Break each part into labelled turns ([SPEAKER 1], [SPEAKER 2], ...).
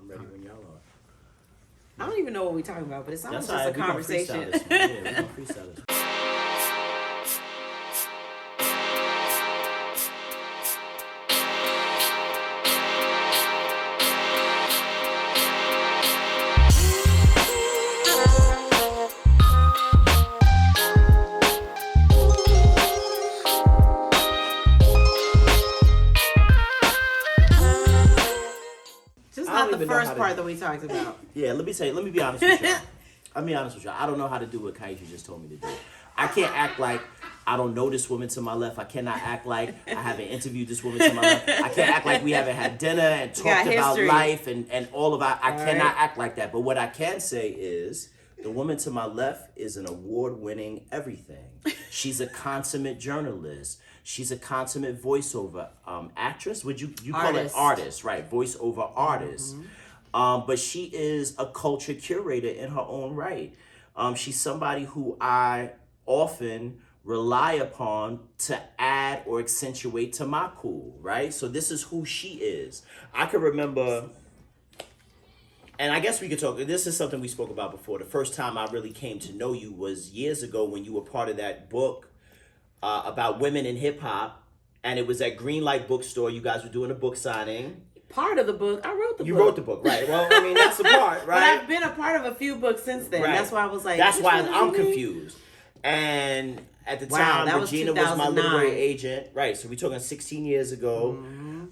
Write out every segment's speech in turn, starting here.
[SPEAKER 1] I'm ready when y'all are.
[SPEAKER 2] I don't even know what we're talking about, but it sounds
[SPEAKER 1] That's
[SPEAKER 2] just a conversation.
[SPEAKER 1] Yeah, we're gonna freestyle this.
[SPEAKER 2] Just not the first part that we talked about.
[SPEAKER 1] Yeah, let me be honest with you. I'll be honest with you. I don't know how to do what Kaisha just told me to do. I can't act like I don't know this woman to my left. I cannot act like I haven't interviewed this woman to my left. I can't act like we haven't had dinner and talked about life and all of our... I cannot act like that. But what I can say is the woman to my left is an award-winning everything. She's a consummate journalist. She's a consummate voiceover actress. Would you call it artist, right? Voiceover artist. But she is a culture curator in her own right. She's somebody who I often rely upon to add or accentuate to my cool, right? So this is who she is. I can remember, and I guess we could talk, this is something we spoke about before. The first time I really came to know you was years ago when you were part of that book about women in hip hop, and it was at Greenlight Bookstore. You guys were doing a book signing.
[SPEAKER 2] Part of the book, I wrote the book.
[SPEAKER 1] You wrote the book, right? Well, I mean, that's the part, right?
[SPEAKER 2] But I've been a part of a few books since then. Right. That's why I was like,
[SPEAKER 1] that's why I'm confused. And at the time, Regina was my literary agent. Right, so we're talking 16 years ago.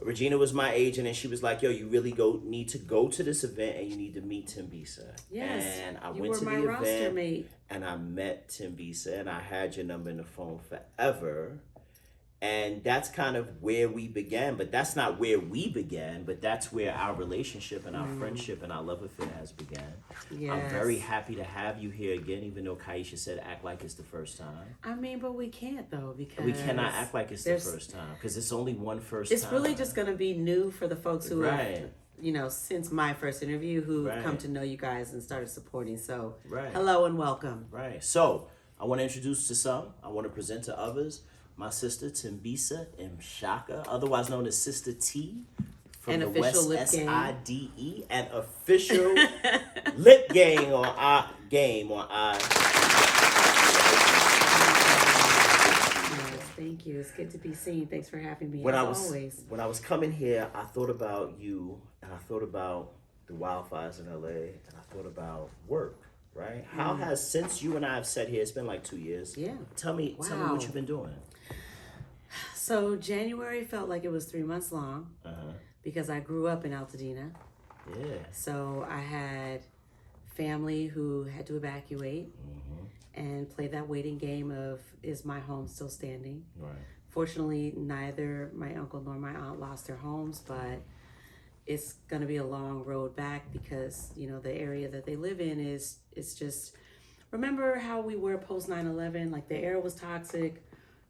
[SPEAKER 1] Regina was my agent, and she was like, yo, you really need to go to this event, and you need to meet Thembisa.
[SPEAKER 2] Yes,
[SPEAKER 1] and I went to the event, and I met Thembisa, and I had your number in the phone forever. And that's kind of where we began, but that's not where we began, but that's where our relationship and our friendship and our love affair has began. Yes. I'm very happy to have you here again, even though Kaisha said act like it's the first time.
[SPEAKER 2] I mean, but we can't though, because...
[SPEAKER 1] We cannot act like it's the first time, because it's only one first time.
[SPEAKER 2] It's really just going to be new for the folks who have, you know, since my first interview, who have come to know you guys and started supporting. So, hello and welcome.
[SPEAKER 1] Right. So, I want to introduce to some, I want to present to others, my sister Thembisa Mshaka, otherwise known as Sister T, from the West SIDE, an official lip game or I.
[SPEAKER 2] Yes, thank you. It's good to be seen. Thanks for having me.
[SPEAKER 1] When I was coming here, I thought about you, and I thought about the wildfires in LA, and I thought about work. Right? How has, since you and I have sat here, it's been like 2 years.
[SPEAKER 2] Yeah.
[SPEAKER 1] Tell me what you've been doing.
[SPEAKER 2] So January felt like it was 3 months long because I grew up in Altadena.
[SPEAKER 1] Yeah.
[SPEAKER 2] So I had family who had to evacuate and play that waiting game of, is my home still standing?
[SPEAKER 1] Right.
[SPEAKER 2] Fortunately, neither my uncle nor my aunt lost their homes, but it's going to be a long road back because, you know, the area that they live in it's just, remember how we were post 9/11? Like the air was toxic.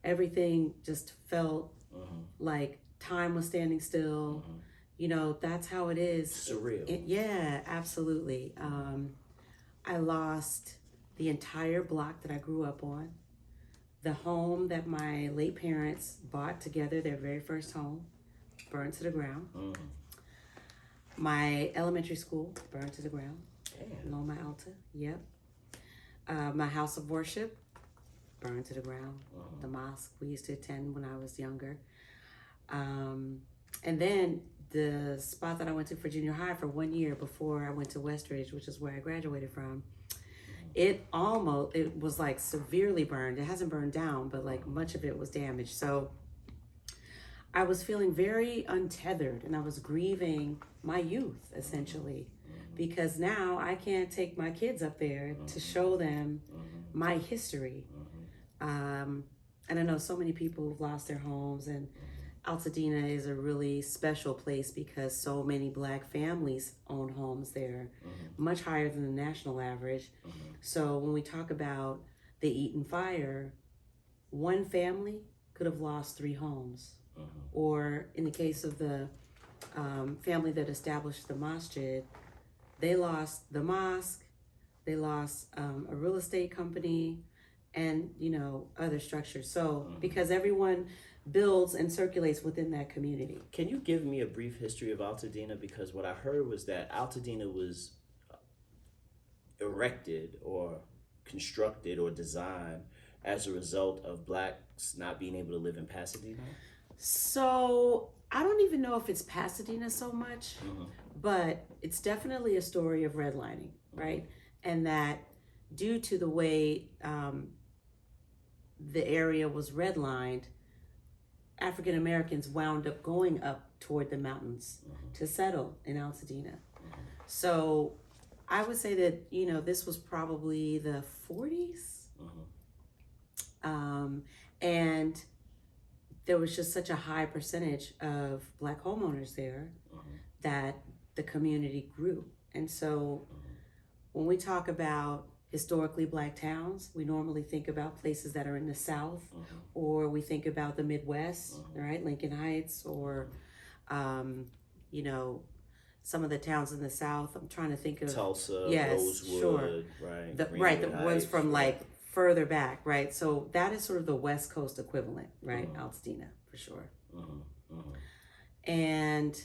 [SPEAKER 2] Everything just felt like time was standing still. You know, that's how it is.
[SPEAKER 1] Surreal.
[SPEAKER 2] Yeah, absolutely. I lost the entire block that I grew up on. The home that my late parents bought together, their very first home, burned to the ground. My elementary school burned to the ground. Loma Alta, yep. My house of worship burned to the ground. The mosque we used to attend when I was younger. And then the spot that I went to for junior high for 1 year before I went to Westridge, which is where I graduated from, it was like severely burned. It hasn't burned down, but like much of it was damaged. So I was feeling very untethered, and I was grieving my youth essentially, because now I can't take my kids up there to show them my history. And I know so many people have lost their homes, and Altadena is a really special place because so many Black families own homes there, much higher than the national average. So when we talk about the Eaton fire, one family could have lost 3 homes. Or in the case of the family that established the masjid, they lost the mosque, they lost a real estate company, and, you know, other structures. So because everyone builds and circulates within that community.
[SPEAKER 1] Can you give me a brief history of Altadena? Because what I heard was that Altadena was erected or constructed or designed as a result of blacks not being able to live in Pasadena?
[SPEAKER 2] So I don't even know if it's Pasadena so much, but it's definitely a story of redlining, right? And that due to the way the area was redlined, African Americans wound up going up toward the mountains to settle in Altadena. So I would say that, you know, this was probably the 40s. And there was just such a high percentage of black homeowners there that the community grew. And so when we talk about historically black towns, we normally think about places that are in the South, or we think about the Midwest, right? Lincoln Heights, or, you know, some of the towns in the South. I'm trying to think of
[SPEAKER 1] Tulsa,
[SPEAKER 2] yes,
[SPEAKER 1] Rosewood,
[SPEAKER 2] sure.
[SPEAKER 1] right?
[SPEAKER 2] The ones from like further back, right? So that is sort of the West Coast equivalent, right? Altadena, for sure. And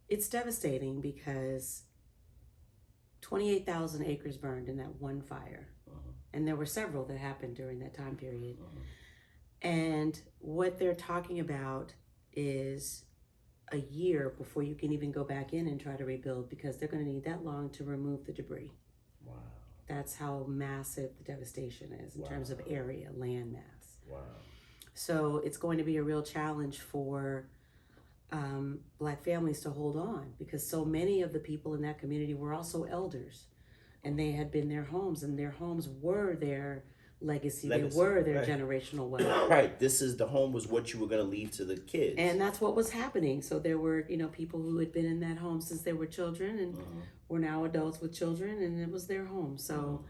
[SPEAKER 2] it's devastating because 28,000 acres burned in that one fire. And there were several that happened during that time period. And what they're talking about is a year before you can even go back in and try to rebuild, because they're going to need that long to remove the debris.
[SPEAKER 1] Wow.
[SPEAKER 2] That's how massive the devastation is in terms of area, land mass.
[SPEAKER 1] Wow.
[SPEAKER 2] So it's going to be a real challenge for black families to hold on, because so many of the people in that community were also elders, and they had been their homes, and their homes were their legacy. They were their generational wealth.
[SPEAKER 1] Right. The home was what you were going to leave to the kids.
[SPEAKER 2] And that's what was happening. So there were, you know, people who had been in that home since they were children and were now adults with children, and it was their home. So,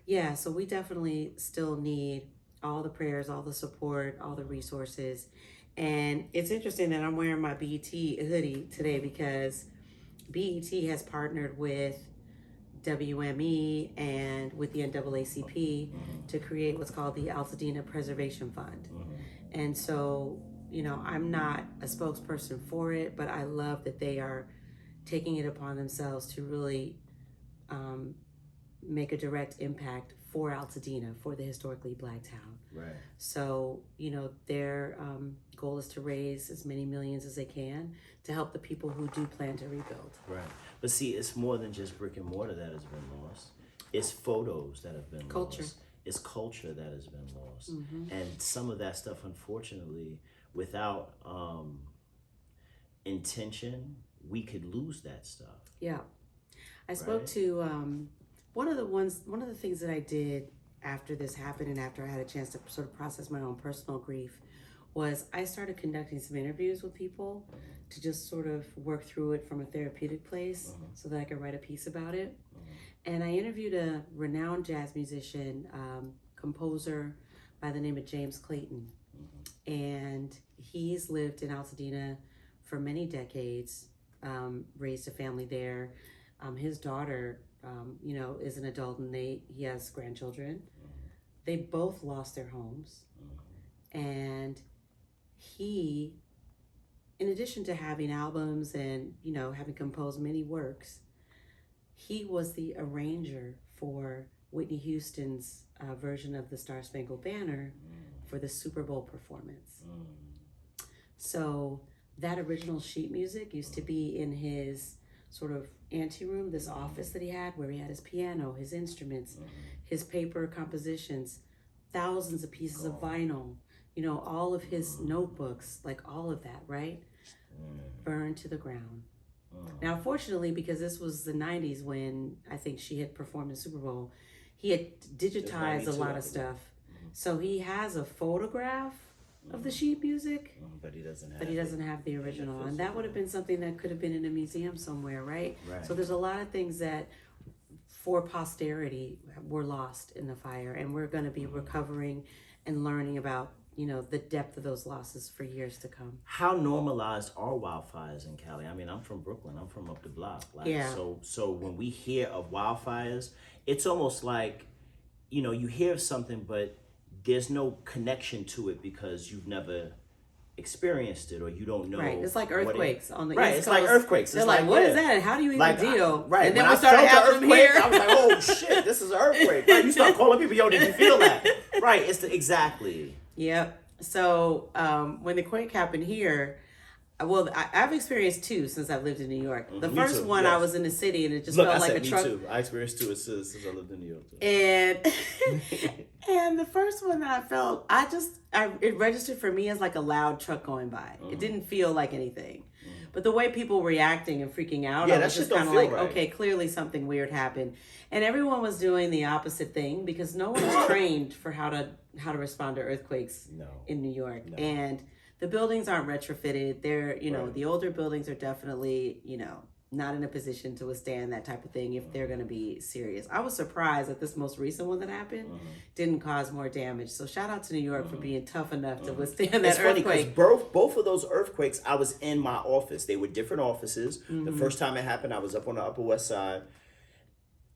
[SPEAKER 2] yeah, so we definitely still need all the prayers, all the support, all the resources. And it's interesting that I'm wearing my BET hoodie today because BET has partnered with WME and with the NAACP to create what's called the Altadena Preservation Fund. And so, you know, I'm not a spokesperson for it, but I love that they are taking it upon themselves to really make a direct impact for Altadena, for the historically black town.
[SPEAKER 1] Right.
[SPEAKER 2] So, you know, their goal is to raise as many millions as they can to help the people who do plan to rebuild.
[SPEAKER 1] Right. But see, it's more than just brick and mortar that has been lost. It's photos that have been lost. It's culture that has been lost. And some of that stuff, unfortunately, without intention, we could lose that stuff.
[SPEAKER 2] Yeah. I spoke to one of the things that I did after this happened and after I had a chance to sort of process my own personal grief was I started conducting some interviews with people to just sort of work through it from a therapeutic place so that I could write a piece about it. And I interviewed a renowned jazz musician, composer by the name of James Clayton. And he's lived in Altadena for many decades, raised a family there. His daughter, you know, is an adult, and he has grandchildren. They both lost their homes. And he, in addition to having albums and, you know, having composed many works, he was the arranger for Whitney Houston's version of the Star Spangled Banner for the Super Bowl performance. So that original sheet music used to be in his sort of anteroom, this office that he had where he had his piano, his instruments, his paper compositions, thousands of pieces of vinyl, you know, all of his notebooks, like all of that, right? Burned to the ground. Now, fortunately, because this was the 90s when I think she had performed in the Super Bowl, he had digitized a lot of stuff. So he has a photograph of the sheet music,
[SPEAKER 1] but he doesn't
[SPEAKER 2] have the original. And that would have been something that could have been in a museum somewhere, right? So there's a lot of things that for posterity were lost in the fire, and we're going to be recovering and learning about, you know, the depth of those losses for years to come.
[SPEAKER 1] How normalized are wildfires in Cali? I mean, I'm from Brooklyn. I'm from up the block. Like, so when we hear of wildfires, it's almost like you know, you hear something, but there's no connection to it because you've never experienced it or you don't know.
[SPEAKER 2] Right, it's like earthquakes on the
[SPEAKER 1] right,
[SPEAKER 2] East
[SPEAKER 1] it's
[SPEAKER 2] Coast.
[SPEAKER 1] like earthquakes.
[SPEAKER 2] They're
[SPEAKER 1] It's
[SPEAKER 2] like, what
[SPEAKER 1] yeah.
[SPEAKER 2] is that? And how do you even
[SPEAKER 1] Like,
[SPEAKER 2] deal?
[SPEAKER 1] right.
[SPEAKER 2] And then
[SPEAKER 1] when
[SPEAKER 2] we
[SPEAKER 1] I
[SPEAKER 2] started
[SPEAKER 1] felt the
[SPEAKER 2] having them
[SPEAKER 1] earthquake,
[SPEAKER 2] here.
[SPEAKER 1] I was like, oh shit, this is an earthquake. Right? You start calling people, yo, did you feel that? Right, it's exactly.
[SPEAKER 2] Yep. So when the quake happened here, well, I've experienced two since I've lived in New York. The
[SPEAKER 1] Me
[SPEAKER 2] first
[SPEAKER 1] too,
[SPEAKER 2] one,
[SPEAKER 1] yes.
[SPEAKER 2] I was in the city and it just
[SPEAKER 1] Look,
[SPEAKER 2] felt
[SPEAKER 1] I
[SPEAKER 2] like
[SPEAKER 1] said
[SPEAKER 2] a truck.
[SPEAKER 1] me too. I experienced two since I lived in New York too.
[SPEAKER 2] And and the first one that I felt, it registered for me as like a loud truck going by. It didn't feel like anything. But the way people were reacting and freaking out, I was just kind of like, right. Okay, clearly something weird happened. And everyone was doing the opposite thing because no one was trained for how to respond to earthquakes in New York. No. And the buildings aren't retrofitted. They're, right. The older buildings are definitely, not in a position to withstand that type of thing if they're going to be serious. I was surprised that this most recent one that happened didn't cause more damage. So shout out to New York for being tough enough to withstand that earthquake.
[SPEAKER 1] It's funny because both of those earthquakes, I was in my office. They were different offices. The first time it happened, I was up on the Upper West Side.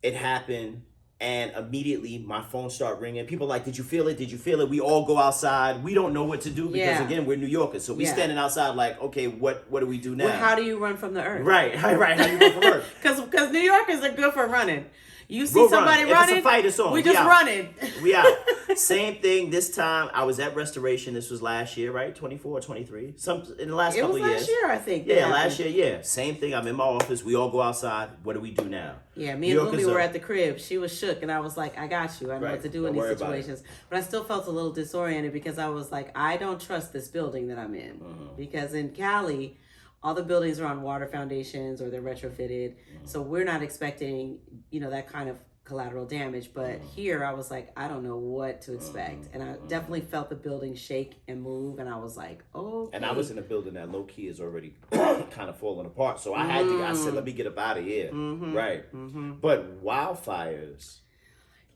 [SPEAKER 1] It happened. And immediately my phone started ringing. People like, did you feel it? Did you feel it? We all go outside. We don't know what to do because, again, we're New Yorkers. So we standing outside like, okay, what do we do now?
[SPEAKER 2] Well, how do you run from the earth?
[SPEAKER 1] Right. How do you run from earth?
[SPEAKER 2] Because New Yorkers are good for running. You see somebody running,
[SPEAKER 1] if it's a fight, it's on.
[SPEAKER 2] We just running.
[SPEAKER 1] We out. Same thing this time. I was at Restoration. This was last year, right? 24 or 23? In the last couple of years.
[SPEAKER 2] It was last year, I think.
[SPEAKER 1] Yeah, last year, yeah. Same thing. I'm in my office. We all go outside. What do we do now?
[SPEAKER 2] Yeah, me and Lumi were at the crib. She was shook, and I was like, I got you. I know what to do in these situations. But I still felt a little disoriented because I was like, I don't trust this building that I'm in. Because in Cali, all the buildings are on water foundations or they're retrofitted. So we're not expecting, that kind of collateral damage. But here I was like, I don't know what to expect. And I definitely felt the building shake and move. And I was like, oh.
[SPEAKER 1] And I was in a building that low key is already kind of falling apart. So I I said, let me get up out of here. Right. But wildfires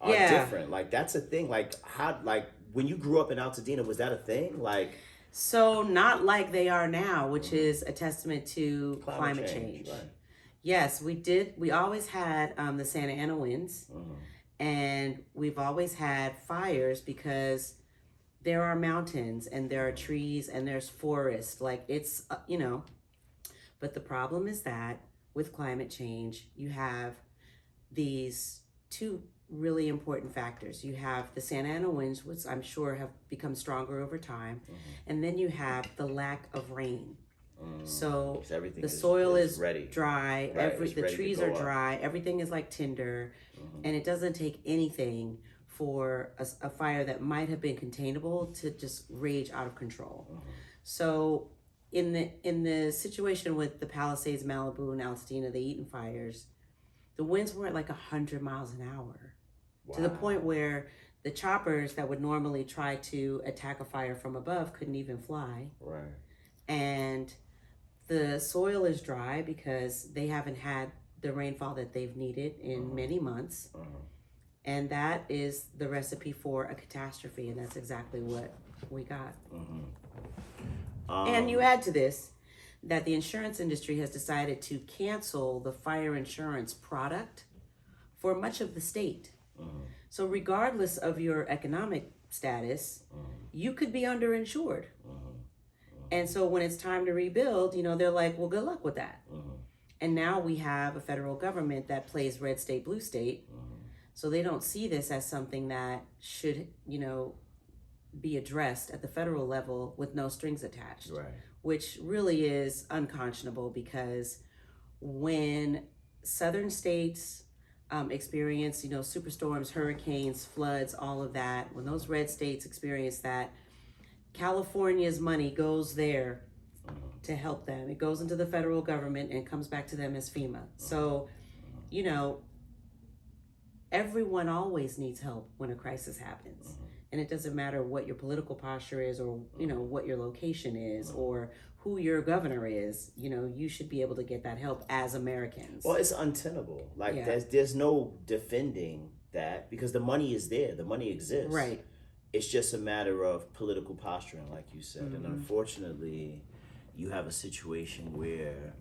[SPEAKER 1] are different. Like that's a thing. Like when you grew up in Altadena, was that a thing? Like,
[SPEAKER 2] so not like they are now, which is a testament to climate change. Right. Yes, we did. We always had the Santa Ana winds, and we've always had fires because there are mountains and there are trees and there's forest. Like it's, but the problem is that with climate change, you have these two really important factors. You have the Santa Ana winds, which I'm sure have become stronger over time, and then you have the lack of rain. So the soil is
[SPEAKER 1] ready.
[SPEAKER 2] Dry. The trees are dry. Everything is like tinder, and it doesn't take anything for a fire that might have been containable to just rage out of control. So in the situation with the Palisades, Malibu, and Altadena, the Eaton fires, the winds were at like 100 miles an hour, to the point where the choppers that would normally try to attack a fire from above couldn't even fly.
[SPEAKER 1] Right.
[SPEAKER 2] And the soil is dry because they haven't had the rainfall that they've needed in many months. And that is the recipe for a catastrophe. And that's exactly what we got. And you add to this that the insurance industry has decided to cancel the fire insurance product for much of the state. So regardless of your economic status, you could be underinsured. And so when it's time to rebuild, they're like, well, good luck with that. And now we have a federal government that plays red state, blue state. So they don't see this as something that should, be addressed at the federal level with no strings attached. Right. Which really is unconscionable because when southern states experience, superstorms, hurricanes, floods, all of that, when those red states experience that, California's money goes there to help them. It goes into the federal government and comes back to them as FEMA. So, everyone always needs help when a crisis happens. And it doesn't matter what your political posture is or, what your location is or who your governor is. You should be able to get that help as Americans.
[SPEAKER 1] Well, it's untenable. Like there's no defending that because the money is there. The money exists. Right. It's just a matter of political posturing, like you said. And unfortunately, you have a situation where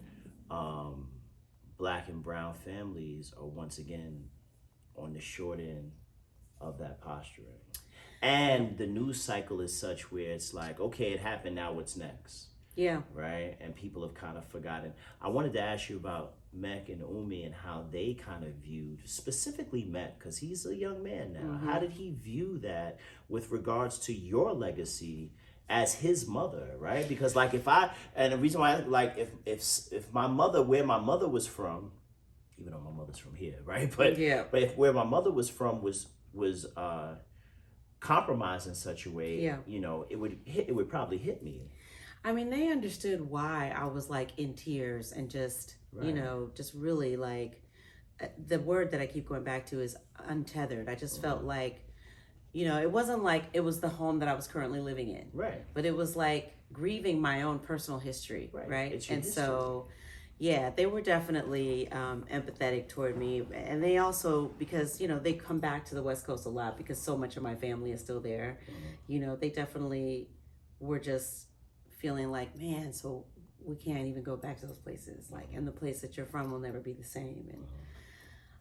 [SPEAKER 1] Black and brown families are once again on the short end of that posturing. And the news cycle is such where it's like, okay, it happened, now what's next?
[SPEAKER 2] Yeah.
[SPEAKER 1] Right? And people have kind of forgotten. I wanted to ask you about Mek and Umi and how they kind of viewed, specifically Mek, because he's a young man now. How did he view that with regards to your legacy as his mother, right? Because like and the reason why, like if my mother, where my mother was from, even though my mother's from here, right? But if where my mother was from was compromised in such a way, you know, it would probably hit me.
[SPEAKER 2] I mean, they understood why I was like in tears and just, you know, just really like, the word that I keep going back to is untethered. I just felt like, you know, it wasn't like it was the home that I was currently living in.
[SPEAKER 1] Right.
[SPEAKER 2] But it was like grieving my own personal history. Right.
[SPEAKER 1] It's your
[SPEAKER 2] and
[SPEAKER 1] history.
[SPEAKER 2] So, yeah, they were definitely empathetic toward me. And they also, because, you know, they come back to the West Coast a lot because so much of my family is still there. You know, they definitely were just feeling like, man, so we can't even go back to those places. Like, and the place that you're from will never be the same. And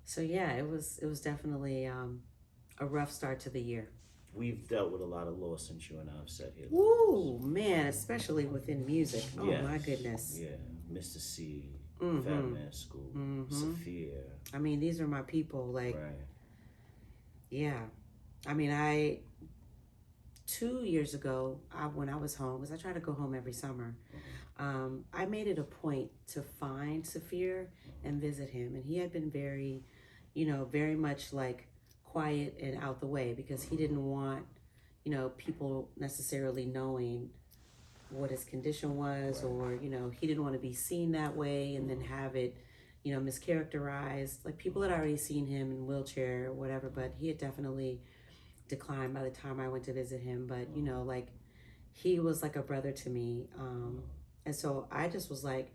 [SPEAKER 2] so, yeah, it was definitely a rough start to the year.
[SPEAKER 1] We've dealt with a lot of loss since you and I have sat here.
[SPEAKER 2] Ooh, man, especially within music. Oh, my goodness.
[SPEAKER 1] Yeah, Mr. C, Fat Man School, Sophia.
[SPEAKER 2] I mean, these are my people. Like, yeah. I mean, 2 years ago, when I was home, because I try to go home every summer, I made it a point to find Saphir and visit him. And he had been very, you know, very much like quiet and out the way because he didn't want, you know, people necessarily knowing what his condition was, or, you know, he didn't want to be seen that way and then have it, you know, mischaracterized. Like, people had already seen him in wheelchair or whatever, but he had definitely declined by the time I went to visit him. But, you know, like, he was like a brother to me. And so I just was like,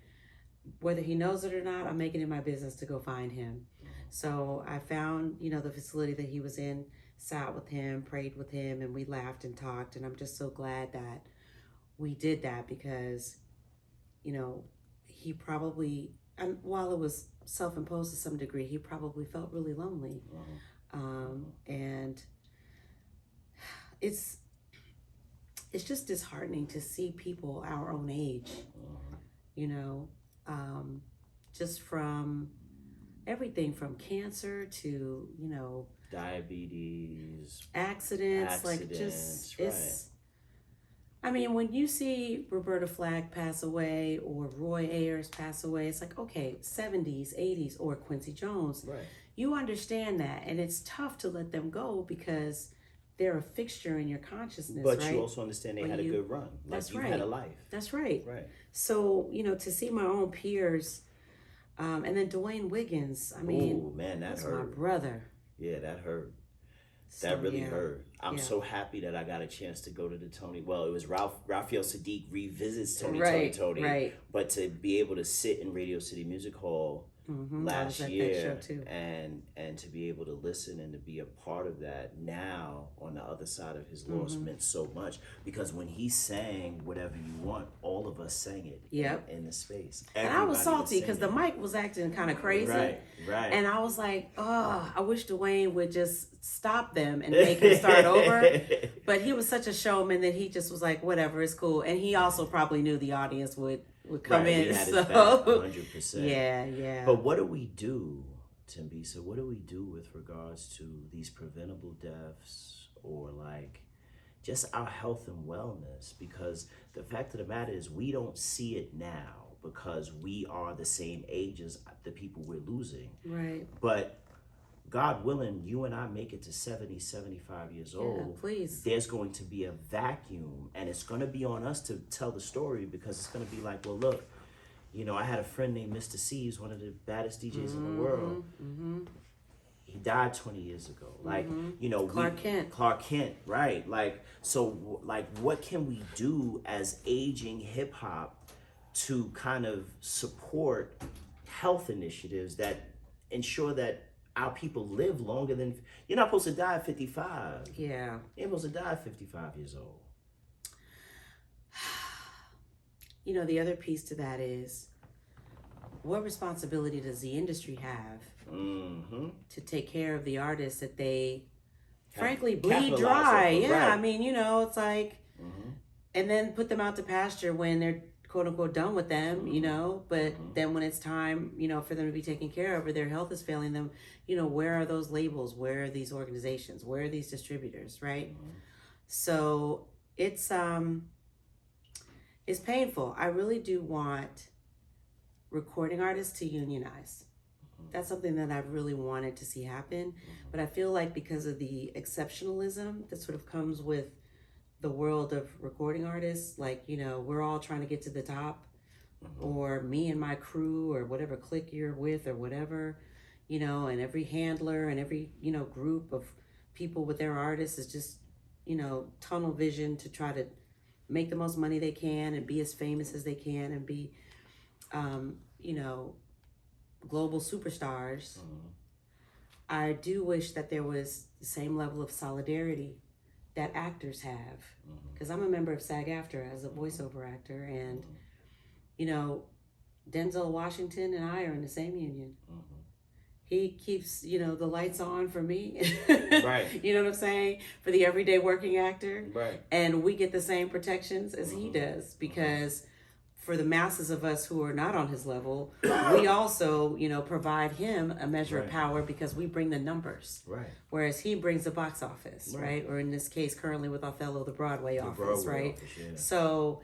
[SPEAKER 2] whether he knows it or not, I'm making it my business to go find him. So I found, you know, the facility that he was in, sat with him, prayed with him, and we laughed and talked. And I'm just so glad that we did that because, you know, he probably, and while it was self-imposed to some degree, he probably felt really lonely. And it's just disheartening to see people our own age, you know, just from everything from cancer to, you know,
[SPEAKER 1] diabetes,
[SPEAKER 2] accidents, like just, it's, I mean, when you see Roberta Flack pass away or Roy Ayers pass away, it's like, okay, 70s, 80s, or Quincy Jones, you understand that. And it's tough to let them go because they're a fixture in your consciousness,
[SPEAKER 1] but you also understand they had a good run. Like,
[SPEAKER 2] that's
[SPEAKER 1] you
[SPEAKER 2] right.
[SPEAKER 1] had a life.
[SPEAKER 2] That's right.
[SPEAKER 1] Right.
[SPEAKER 2] So, you know, to see my own peers, and then Dwayne Wiggins, I mean,
[SPEAKER 1] oh man, that
[SPEAKER 2] that's
[SPEAKER 1] hurt.
[SPEAKER 2] my brother.
[SPEAKER 1] Yeah, that hurt.
[SPEAKER 2] So,
[SPEAKER 1] that really hurt. I'm so happy that I got a chance to go to the Tony. Well, it was Raphael Sadiq revisits Tony.
[SPEAKER 2] Right.
[SPEAKER 1] But to be able to sit in Radio City Music Hall last year and to be able to listen and to be a part of that now on the other side of his loss meant so much, because when he sang Whatever You Want, all of us sang it in the space.
[SPEAKER 2] And I was salty because the mic was acting kind of crazy.
[SPEAKER 1] Right.
[SPEAKER 2] And I was like, oh, I wish Dwayne would just stop them and make him start over. But he was such a showman that he just was like, whatever, it's cool. And he also probably knew the audience would come in. So
[SPEAKER 1] 100%.
[SPEAKER 2] Yeah.
[SPEAKER 1] But what do we do, Thembisa? What do we do with regards to these preventable deaths or like just our health and wellness? Because the fact of the matter is we don't see it now because we are the same age as the people we're losing.
[SPEAKER 2] Right.
[SPEAKER 1] But God willing, you and I make it to 70, 75 years old.
[SPEAKER 2] Please.
[SPEAKER 1] There's going to be a vacuum, and it's going to be on us to tell the story, because it's going to be like, well, look, you know, I had a friend named Mr. C, who's one of the baddest DJs in the world. He died 20 years ago. Like, you know, Clark Kent, right? Like, so, like, what can we do as aging hip hop to kind of support health initiatives that ensure that our people live longer than, you're not supposed to die at 55.
[SPEAKER 2] Yeah.
[SPEAKER 1] You're supposed to die at 55 years old.
[SPEAKER 2] You know, the other piece to that is, what responsibility does the industry have to take care of the artists that they frankly, bleed
[SPEAKER 1] capitalize
[SPEAKER 2] dry.
[SPEAKER 1] off of,
[SPEAKER 2] Yeah,
[SPEAKER 1] right.
[SPEAKER 2] I mean, you know, it's like, and then put them out to pasture when they're quote unquote done with them, you know, but then when it's time, you know, for them to be taken care of or their health is failing them, you know, where are those labels? Where are these organizations? Where are these distributors, right? So it's painful. I really do want recording artists to unionize. That's something that I've really wanted to see happen, but I feel like because of the exceptionalism that sort of comes with the world of recording artists, like, you know, we're all trying to get to the top, or me and my crew or whatever clique you're with or whatever, you know, and every handler and every, you know, group of people with their artists is just, you know, tunnel vision to try to make the most money they can and be as famous as they can and be, you know, global superstars. I do wish that there was the same level of solidarity that actors have, because I'm a member of SAG-AFTRA as a voiceover actor, and you know, Denzel Washington and I are in the same union. He keeps, you know, the lights on for me.
[SPEAKER 1] Right.
[SPEAKER 2] You know what I'm saying? For the everyday working actor.
[SPEAKER 1] Right.
[SPEAKER 2] And we get the same protections as he does, because for the masses of us who are not on his level, we also, you know, provide him a measure of power because we bring the numbers.
[SPEAKER 1] Right.
[SPEAKER 2] Whereas he brings the box office, right? Or in this case, currently with Othello, the Broadway office, right?
[SPEAKER 1] Office, yeah.
[SPEAKER 2] So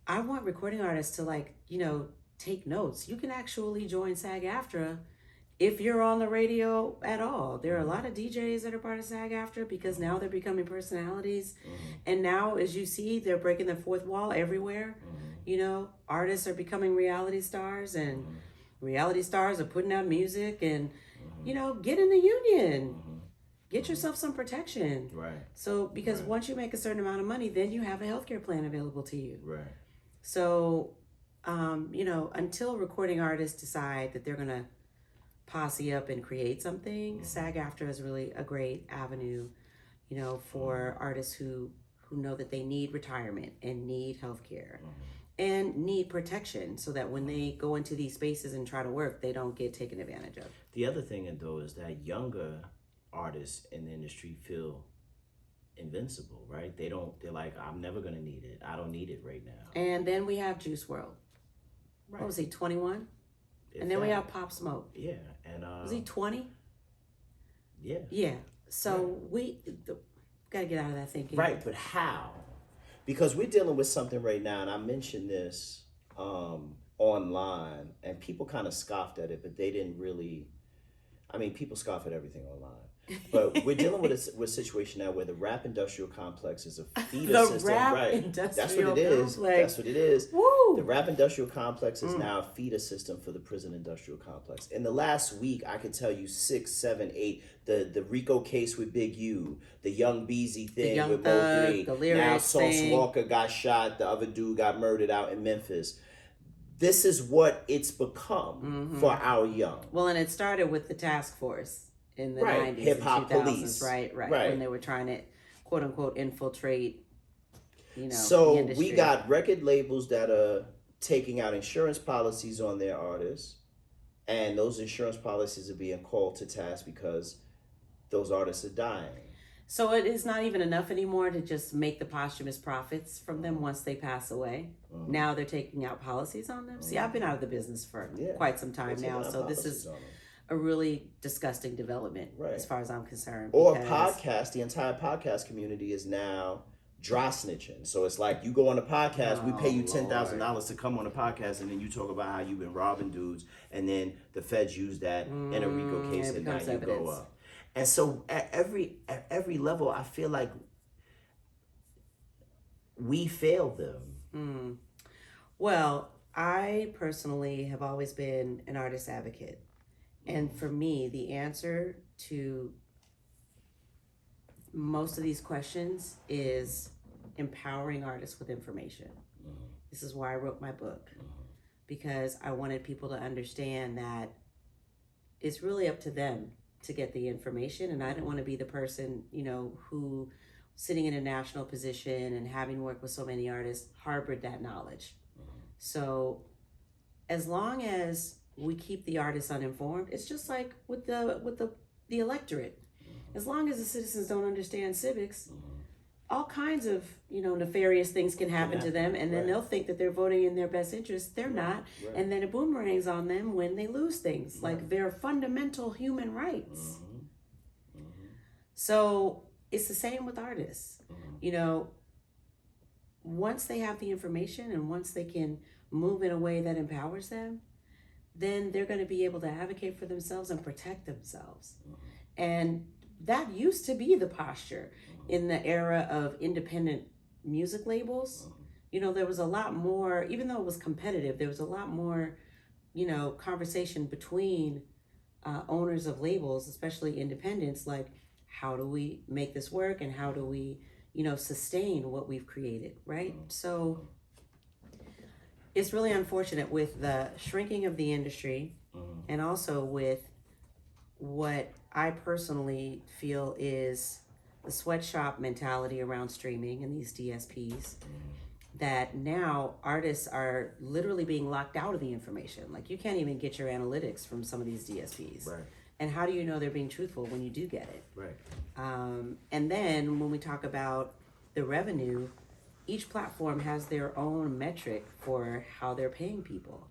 [SPEAKER 2] I want recording artists to, like, you know, take notes. You can actually join SAG-AFTRA if you're on the radio at all. There are a lot of DJs that are part of SAG-AFTRA because now they're becoming personalities. And now, as you see, they're breaking the fourth wall everywhere. You know, artists are becoming reality stars, and reality stars are putting out music, and, you know, get in the union. Get yourself some protection.
[SPEAKER 1] Right.
[SPEAKER 2] So, because once you make a certain amount of money, then you have a healthcare plan available to you.
[SPEAKER 1] Right.
[SPEAKER 2] So, you know, until recording artists decide that they're going to posse up and create something, SAG-AFTRA is really a great avenue, you know, for artists who know that they need retirement and need healthcare and need protection, so that when they go into these spaces and try to work, they don't get taken advantage of.
[SPEAKER 1] The other thing, though, is that younger artists in the industry feel invincible, right? They're like, I'm never going to need it. I don't need it right now.
[SPEAKER 2] And then we have Juice WRLD.
[SPEAKER 1] Right.
[SPEAKER 2] What was he, 21? And then we have Pop Smoke.
[SPEAKER 1] Yeah. And
[SPEAKER 2] was he 20?
[SPEAKER 1] Yeah.
[SPEAKER 2] Yeah. So we got to get out of that thinking.
[SPEAKER 1] Right, but how? Because we're dealing with something right now, and I mentioned this online, and people kind of scoffed at it, but they didn't really. I mean, people scoff at everything online. But we're dealing with a situation now where the rap industrial complex is a feeder
[SPEAKER 2] the
[SPEAKER 1] system.
[SPEAKER 2] rap
[SPEAKER 1] Right.
[SPEAKER 2] industrial
[SPEAKER 1] That's what it is.
[SPEAKER 2] complex.
[SPEAKER 1] That's what it is.
[SPEAKER 2] Woo!
[SPEAKER 1] The rap industrial complex is now a feeder system for the prison industrial complex. In the last week, I could tell you 6, 7, 8, the Rico case with Big U, the Young Beezy thing
[SPEAKER 2] Young
[SPEAKER 1] with
[SPEAKER 2] Thug,
[SPEAKER 1] Mo3.
[SPEAKER 2] the Lyrics
[SPEAKER 1] Now Sauce
[SPEAKER 2] thing.
[SPEAKER 1] Walker got shot, the other dude got murdered out in Memphis. This is what it's become for our young.
[SPEAKER 2] Well, and it started with the task force in the
[SPEAKER 1] Right.
[SPEAKER 2] 90s
[SPEAKER 1] Hip-hop
[SPEAKER 2] and 2000s,
[SPEAKER 1] police.
[SPEAKER 2] right,
[SPEAKER 1] Right.
[SPEAKER 2] when they were trying to, quote unquote, infiltrate, you know, the
[SPEAKER 1] So
[SPEAKER 2] industry.
[SPEAKER 1] we got record labels that are taking out insurance policies on their artists, and those insurance policies are being called to task because those artists are dying.
[SPEAKER 2] So it is not even enough anymore to just make the posthumous profits from them once they pass away. Now they're taking out policies on them. See, I've been out of the business for quite some time
[SPEAKER 1] They're
[SPEAKER 2] now,
[SPEAKER 1] taking out
[SPEAKER 2] so this
[SPEAKER 1] policies
[SPEAKER 2] is
[SPEAKER 1] on them.
[SPEAKER 2] a really disgusting development
[SPEAKER 1] Right.
[SPEAKER 2] as far as I'm concerned.
[SPEAKER 1] Or
[SPEAKER 2] because-
[SPEAKER 1] podcast, the entire podcast community is now dry snitching. So it's like you go on a podcast, we pay you $10,000 to come on a podcast, and then you talk about how you've been robbing dudes, and then the feds use that in a RICO case,
[SPEAKER 2] it
[SPEAKER 1] and now
[SPEAKER 2] becomes
[SPEAKER 1] you
[SPEAKER 2] evidence.
[SPEAKER 1] go up. And so at every level, I feel like we fail them.
[SPEAKER 2] Well, I personally have always been an artist advocate. And for me, the answer to most of these questions is empowering artists with information. This is why I wrote my book, because I wanted people to understand that it's really up to them to get the information. And I didn't want to be the person, you know, who sitting in a national position and having worked with so many artists harbored that knowledge. So as long as we keep the artists uninformed, it's just like with the electorate. As long as the citizens don't understand civics, all kinds of, nefarious things can happen to them, and then they'll think that they're voting in their best interest. They're not. And then it boomerangs on them when they lose things, like their fundamental human rights. So it's the same with artists. Once they have the information and once they can move in a way that empowers them, then they're going to be able to advocate for themselves and protect themselves. And that used to be the posture in the era of independent music labels. There was a lot more, even though it was competitive, there was a lot more, conversation between owners of labels, especially independents, like, how do we make this work and how do we, sustain what we've created, right? So it's really unfortunate with the shrinking of the industry and also with what I personally feel is the sweatshop mentality around streaming and these DSPs, that now artists are literally being locked out of the information. Like, you can't even get your analytics from some of these DSPs.
[SPEAKER 1] Right.
[SPEAKER 2] And how do you know they're being truthful when you do get it?
[SPEAKER 1] Right.
[SPEAKER 2] And then when we talk about the revenue, each platform has their own metric for how they're paying people.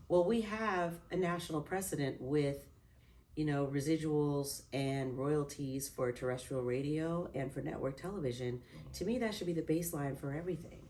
[SPEAKER 2] Well, we have a national precedent with, residuals and royalties for terrestrial radio and for network television. To me, that should be the baseline for everything.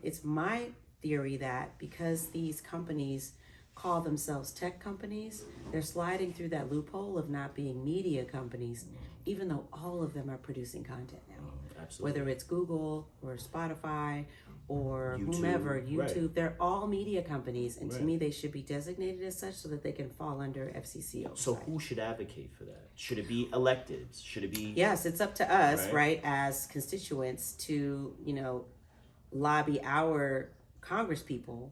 [SPEAKER 2] It's my theory that because these companies call themselves tech companies, they're sliding through that loophole of not being media companies, even though all of them are producing content now.
[SPEAKER 1] Absolutely.
[SPEAKER 2] Whether it's Google or Spotify or
[SPEAKER 1] YouTube,
[SPEAKER 2] whomever, YouTube,
[SPEAKER 1] right.
[SPEAKER 2] They're all media companies, and to me they should be designated as such so that they can fall under FCC oversight.
[SPEAKER 1] So who should advocate for that? Should it be electeds? Should it be...
[SPEAKER 2] Yes, it's up to us, right, as constituents to, lobby our Congress people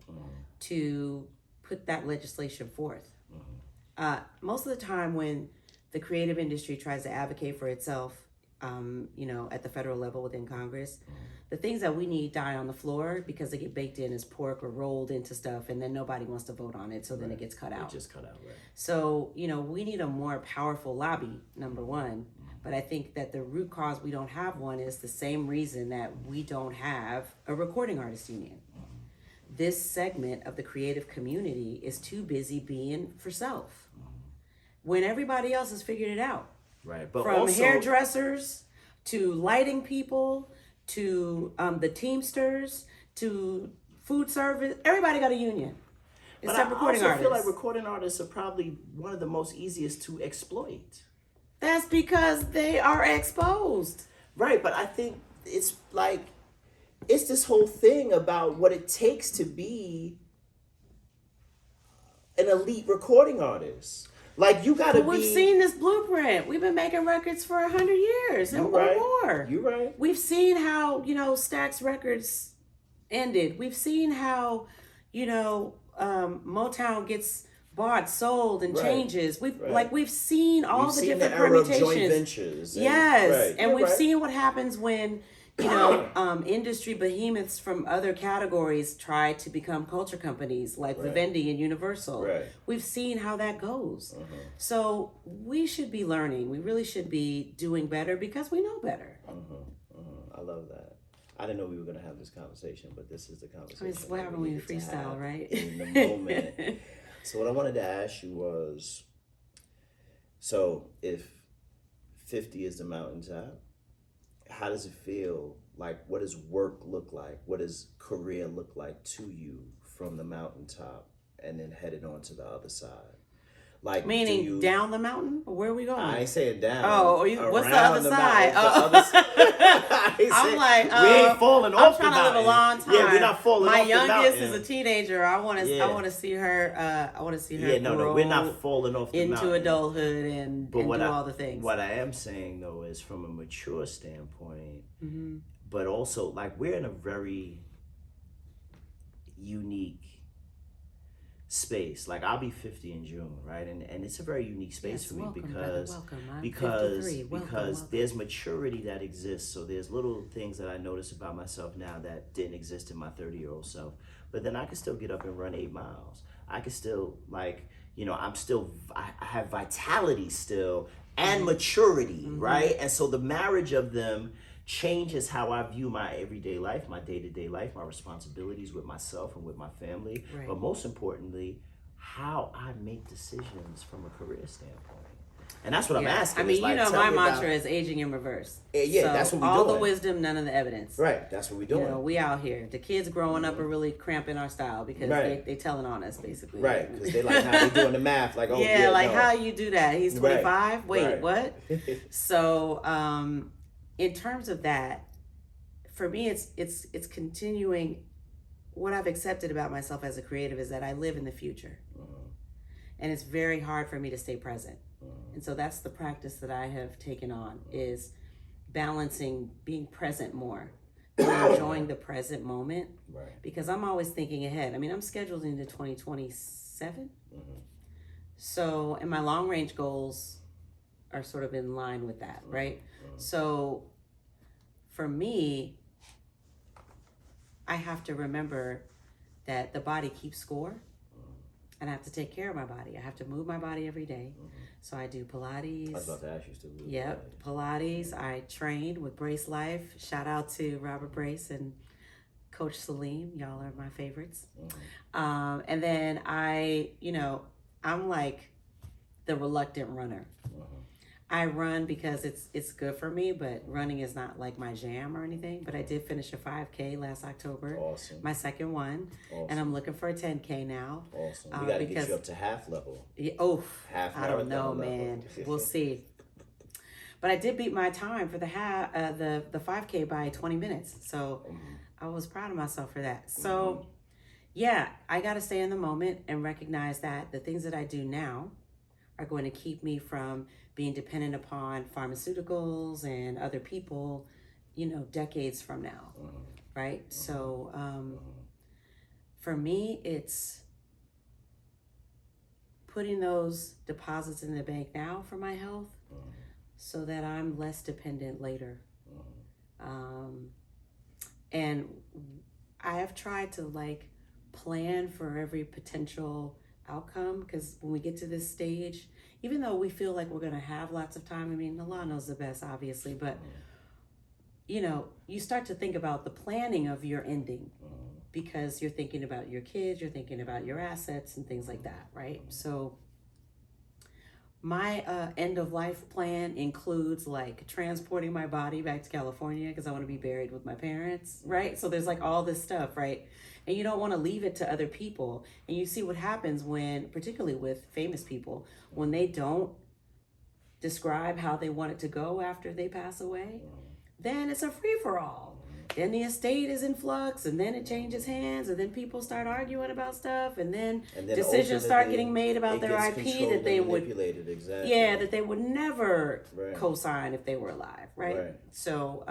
[SPEAKER 2] to put that legislation forth. Most of the time when the creative industry tries to advocate for itself, at the federal level within Congress, the things that we need die on the floor because they get baked in as pork or rolled into stuff, and then nobody wants to vote on it, so then it gets cut out.
[SPEAKER 1] It just cut out, right.
[SPEAKER 2] So, we need a more powerful lobby, number one. But I think that the root cause we don't have one is the same reason that we don't have a recording artist union. This segment of the creative community is too busy being for self when everybody else has figured it out.
[SPEAKER 1] Right, but
[SPEAKER 2] from
[SPEAKER 1] also,
[SPEAKER 2] hairdressers to lighting people to the Teamsters to food service, everybody got a union. Except recording artists.
[SPEAKER 1] I feel like recording artists are probably one of the most easiest to exploit.
[SPEAKER 2] That's because they are exposed.
[SPEAKER 1] Right, but I think it's like, it's this whole thing about what it takes to be an elite recording artist. Like, you gotta be...
[SPEAKER 2] We've seen this blueprint. We've been making records for 100 years or more.
[SPEAKER 1] You're right.
[SPEAKER 2] We've seen how, Stax Records ended. We've seen how, Motown gets bought, sold, and changes. We've seen all the different permutations.
[SPEAKER 1] Joint ventures.
[SPEAKER 2] And we've seen what happens when, industry behemoths from other categories try to become culture companies like Vivendi and Universal.
[SPEAKER 1] Right.
[SPEAKER 2] We've seen how that goes. So we should be learning. We really should be doing better because we know better.
[SPEAKER 1] I love that. I didn't know we were going to have this conversation, but this is the conversation.
[SPEAKER 2] It's what happened when you freestyle, right?
[SPEAKER 1] In the moment. So what I wanted to ask you was, so if 50 is the mountaintop, how does it feel? Like, what does work look like? What does career look like to you from the mountaintop and then headed on to the other side? Like,
[SPEAKER 2] meaning down the mountain? Or where are we going?
[SPEAKER 1] I ain't saying down.
[SPEAKER 2] Oh, what's the other side? I'm like,
[SPEAKER 1] we ain't falling off the mountain.
[SPEAKER 2] I'm trying to live a long time.
[SPEAKER 1] Yeah, we're not falling
[SPEAKER 2] My
[SPEAKER 1] off the mountain.
[SPEAKER 2] My youngest is a teenager. I want to see her.
[SPEAKER 1] Yeah, no, we're not falling off the mountain.
[SPEAKER 2] Into adulthood and do all the things.
[SPEAKER 1] What I am saying though is from a mature standpoint, but also like we're in a very unique space. Like I'll be 50 in June, right? And it's a very unique space for me because there's maturity that exists. So there's little things that I notice about myself now that didn't exist in my 30-year-old self. But then I can still get up and run 8 miles. I can still I have vitality still and maturity, right? And so the marriage of them changes how I view my everyday life, my day-to-day life, my responsibilities with myself and with my family, but most importantly, how I make decisions from a career standpoint. And that's what I'm asking.
[SPEAKER 2] I mean, my mantra is aging in reverse.
[SPEAKER 1] Yeah,
[SPEAKER 2] so
[SPEAKER 1] that's what we're doing.
[SPEAKER 2] All the wisdom, none of the evidence.
[SPEAKER 1] Right, that's what we're doing.
[SPEAKER 2] We out here. The kids growing up are really cramping our style because they telling on us, basically.
[SPEAKER 1] Right, because they like how they doing the math. Like,
[SPEAKER 2] how you do that? He's 25? Wait, what? So, in terms of that, for me, it's continuing. What I've accepted about myself as a creative is that I live in the future. And it's very hard for me to stay present. And so that's the practice that I have taken on, is balancing being present more, enjoying the present moment, because I'm always thinking ahead. I mean, I'm scheduled into 2027. So, and my long range goals are sort of in line with that, right? So for me, I have to remember that the body keeps score. And I have to take care of my body. I have to move my body every day. So I do Pilates.
[SPEAKER 1] I was about to ask you to move.
[SPEAKER 2] Yep, Pilates. I train with Brace Life. Shout out to Robert Brace and Coach Salim. Y'all are my favorites. And then I'm like the reluctant runner. I run because it's good for me, but running is not like my jam or anything. But I did finish a 5K last October.
[SPEAKER 1] Awesome.
[SPEAKER 2] My second one. Awesome. And I'm looking for a 10K now.
[SPEAKER 1] Awesome. We got to get you up to half level.
[SPEAKER 2] Half I don't know, man. We'll see. But I did beat my time for the 5K by 20 minutes. So I was proud of myself for that. So I got to stay in the moment and recognize that the things that I do now are going to keep me from being dependent upon pharmaceuticals and other people, decades from now, right? So for me, it's putting those deposits in the bank now for my health so that I'm less dependent later. And I have tried to plan for every potential outcome, because when we get to this stage, even though we feel like we're going to have lots of time, I mean, Allah knows the best, obviously, but you start to think about the planning of your ending, because you're thinking about your kids, you're thinking about your assets and things like that, right? So my end of life plan includes transporting my body back to California because I want to be buried with my parents, right? So there's all this stuff, right? And you don't want to leave it to other people. And you see what happens when, particularly with famous people, when they don't describe how they want it to go after they pass away, then it's a free-for-all. Then the estate is in flux, and then it changes hands, and then people start arguing about stuff, and then decisions start getting made about their IP that they would, that they would never co-sign if they were alive, right? So,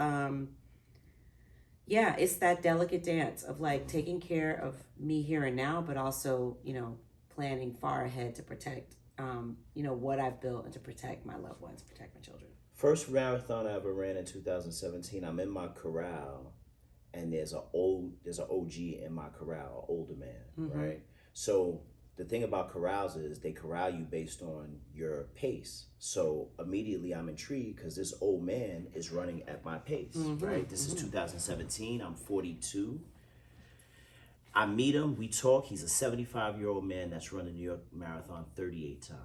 [SPEAKER 2] it's that delicate dance of taking care of me here and now, but also, planning far ahead to protect, what I've built, and to protect my loved ones, protect my children.
[SPEAKER 1] First marathon I ever ran in 2017, I'm in my corral, and there's an OG in my corral, older man, right? So the thing about corrals is they corral you based on your pace. So immediately I'm intrigued because this old man is running at my pace, right? This is 2017, I'm 42. I meet him, we talk. He's a 75-year-old man that's run the New York Marathon 38 times.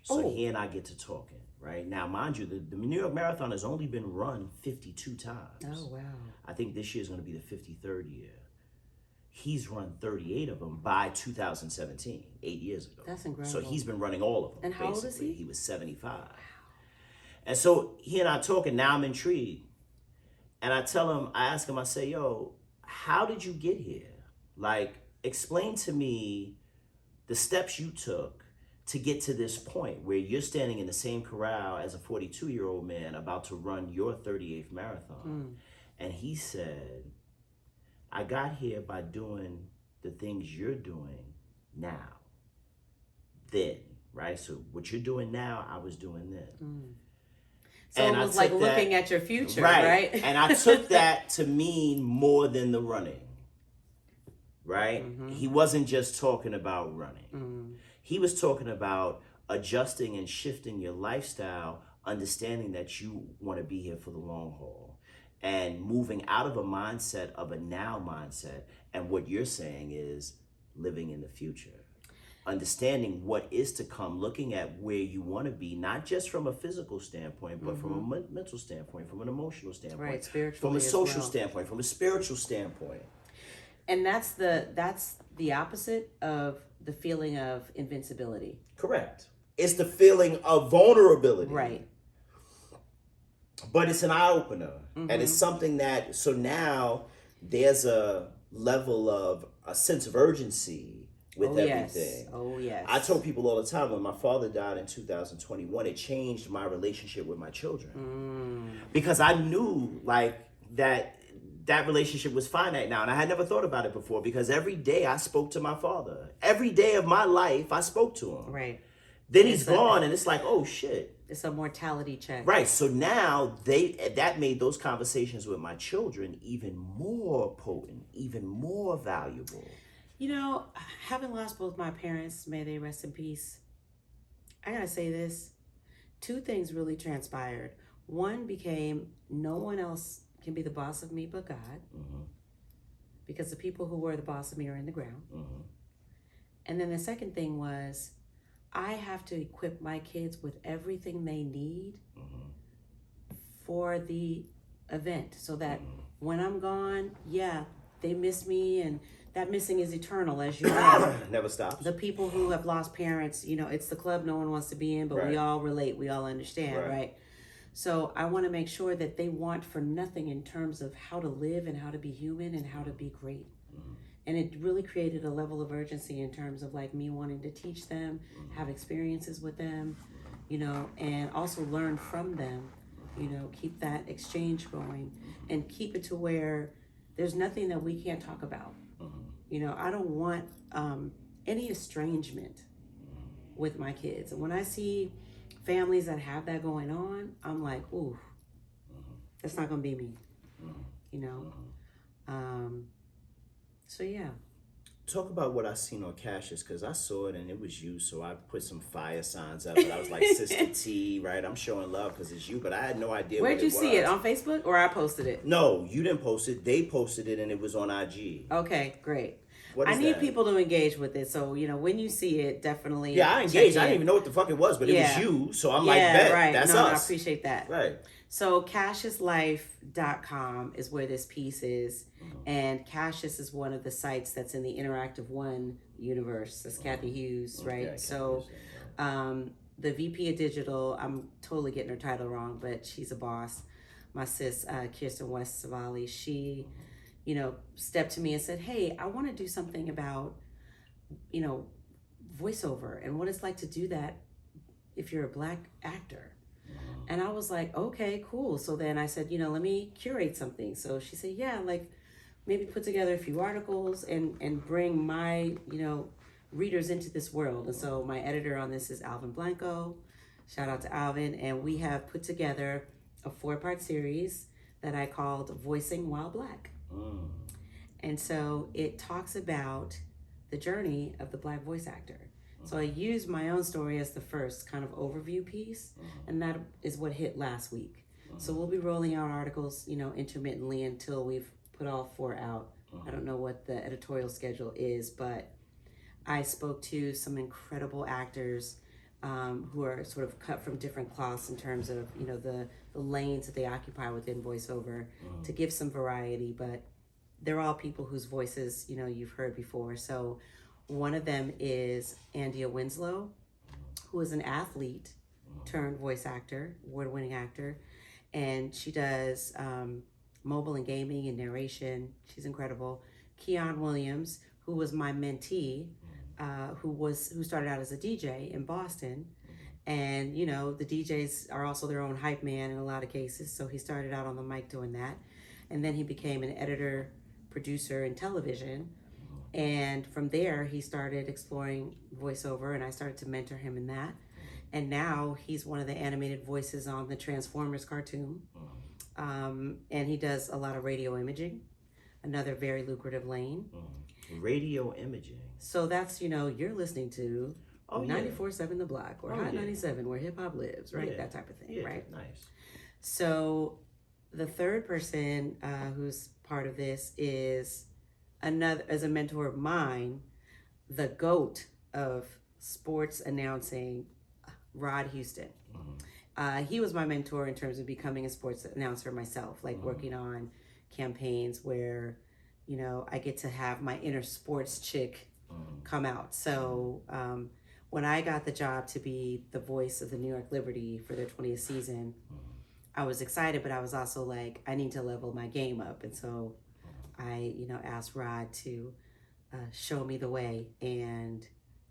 [SPEAKER 1] So he and I get to talking. Right now, mind you, the New York Marathon has only been run 52 times.
[SPEAKER 2] Oh, wow.
[SPEAKER 1] I think this year is going to be the 53rd year. He's run 38 of them by 2017, 8 years ago.
[SPEAKER 2] That's incredible.
[SPEAKER 1] So he's been running all of them.
[SPEAKER 2] And how old is he?
[SPEAKER 1] He was 75. Wow. And so he and I talking, now I'm intrigued. And I ask him, I say, yo, how did you get here? Explain to me the steps you took to get to this point where you're standing in the same corral as a 42-year-old man about to run your 38th marathon. And he said, I got here by doing the things you're doing now. Then, right? So what you're doing now, I was doing then.
[SPEAKER 2] So and it was looking at your future, right?
[SPEAKER 1] And I took that to mean more than the running, right? He wasn't just talking about running. He was talking about adjusting and shifting your lifestyle, understanding that you want to be here for the long haul, and moving out of a mindset of a now mindset. And what you're saying is living in the future, understanding what is to come, looking at where you want to be, not just from a physical standpoint, but from a mental standpoint, from an emotional standpoint,
[SPEAKER 2] right, spiritually,
[SPEAKER 1] from a social
[SPEAKER 2] as well.
[SPEAKER 1] standpoint, from a spiritual standpoint.
[SPEAKER 2] And that's the opposite of the feeling of invincibility.
[SPEAKER 1] Correct. It's the feeling of vulnerability.
[SPEAKER 2] Right.
[SPEAKER 1] But it's an eye opener. And it's something that, so now there's a level of a sense of urgency with everything.
[SPEAKER 2] Yes. Oh, yes.
[SPEAKER 1] I told people all the time, when my father died in 2021, it changed my relationship with my children. Because I knew like that relationship was finite now. And I had never thought about it before, because every day I spoke to my father. Every day of my life, I spoke to him.
[SPEAKER 2] Right.
[SPEAKER 1] Then he's gone, and it's like, oh shit.
[SPEAKER 2] It's a mortality check.
[SPEAKER 1] Right. So now that made those conversations with my children even more potent, even more valuable.
[SPEAKER 2] You know, having lost both my parents, may they rest in peace, I gotta say this. Two things really transpired. One became, no one else can be the boss of me but God. Because the people who were the boss of me are in the ground. And then the second thing was, I have to equip my kids with everything they need for the event, so that when I'm gone, yeah, they miss me, and that missing is eternal, as you know.
[SPEAKER 1] Never stops.
[SPEAKER 2] The people who have lost parents, you know, it's the club no one wants to be in, but we all relate, we all understand, right? So I want to make sure that they want for nothing in terms of how to live and how to be human and how to be great. And it really created a level of urgency in terms of like me wanting to teach them, have experiences with them, you know, and also learn from them, you know, keep that exchange going and keep it to where there's nothing that we can't talk about. You know, I don't want any estrangement with my kids. And when I see families that have that going on, I'm like, ooh, that's not going to be me, you know? So yeah.
[SPEAKER 1] Talk about what I seen on Cassius, because I saw it and it was you, so I put some fire signs up, and I was like, Sister T, right? I'm showing love because it's you, but I had no idea.
[SPEAKER 2] Where'd you see it? On Facebook, or I posted it?
[SPEAKER 1] No, you didn't post it. They posted it, and it was on IG.
[SPEAKER 2] Okay, great.
[SPEAKER 1] What is
[SPEAKER 2] I need
[SPEAKER 1] that?
[SPEAKER 2] people to engage with it, so you know when you see it, definitely.
[SPEAKER 1] Yeah, I engaged. I didn't even know what the fuck it was, but it was you, so I'm like, bet,
[SPEAKER 2] right.
[SPEAKER 1] that's
[SPEAKER 2] no,
[SPEAKER 1] us.
[SPEAKER 2] I appreciate that.
[SPEAKER 1] Right.
[SPEAKER 2] So CassiusLife.com is where this piece is. And Cassius is one of the sites that's in the Interactive One universe. That's Kathy Hughes, right?
[SPEAKER 1] Okay,
[SPEAKER 2] so the VP of Digital, I'm totally getting her title wrong, but she's a boss. My sis, Kirsten West Savali, she, you know, stepped to me and said, hey, I want to do something about, you know, voiceover and what it's like to do that if you're a Black actor. And I was like, okay, cool. So then I said, you know, let me curate something. So she said, yeah, like maybe put together a few articles and bring my, you know, readers into this world. And so my editor on this is Alvin Blanco. Shout out to Alvin. And we have put together a 4-part series that I called Voicing While Black. And so it talks about the journey of the Black voice actor. So I used my own story as the first kind of overview piece, and that is what hit last week. So we'll be rolling out articles, you know, intermittently until we've put all 4 out. I don't know what the editorial schedule is, but I spoke to some incredible actors who are sort of cut from different cloths in terms of, you know, the lanes that they occupy within voiceover to give some variety, but they're all people whose voices, you know, you've heard before. So one of them is Andia Winslow, who is an athlete turned voice actor, award-winning actor, and she does mobile and gaming and narration. She's incredible. Keon Williams, who was my mentee, who started out as a DJ in Boston, and you know the DJs are also their own hype man in a lot of cases. So he started out on the mic doing that, and then he became an editor, producer in television. And from there, he started exploring voiceover, and I started to mentor him in that. And now he's one of the animated voices on the Transformers cartoon. And he does a lot of radio imaging, another very lucrative lane.
[SPEAKER 1] Radio imaging.
[SPEAKER 2] So that's, you know, you're listening to
[SPEAKER 1] Oh,
[SPEAKER 2] 94.7 The Block, or Hot 97, where hip hop lives, right? That type of thing, right?
[SPEAKER 1] Nice.
[SPEAKER 2] So the third person who's part of this is as a mentor of mine, the GOAT of sports announcing, Rod Houston. He was my mentor in terms of becoming a sports announcer myself, like working on campaigns where, you know, I get to have my inner sports chick come out. So when I got the job to be the voice of the New York Liberty for their 20th season, I was excited, but I was also like, I need to level my game up. And so I, you know, asked Rod to show me the way. And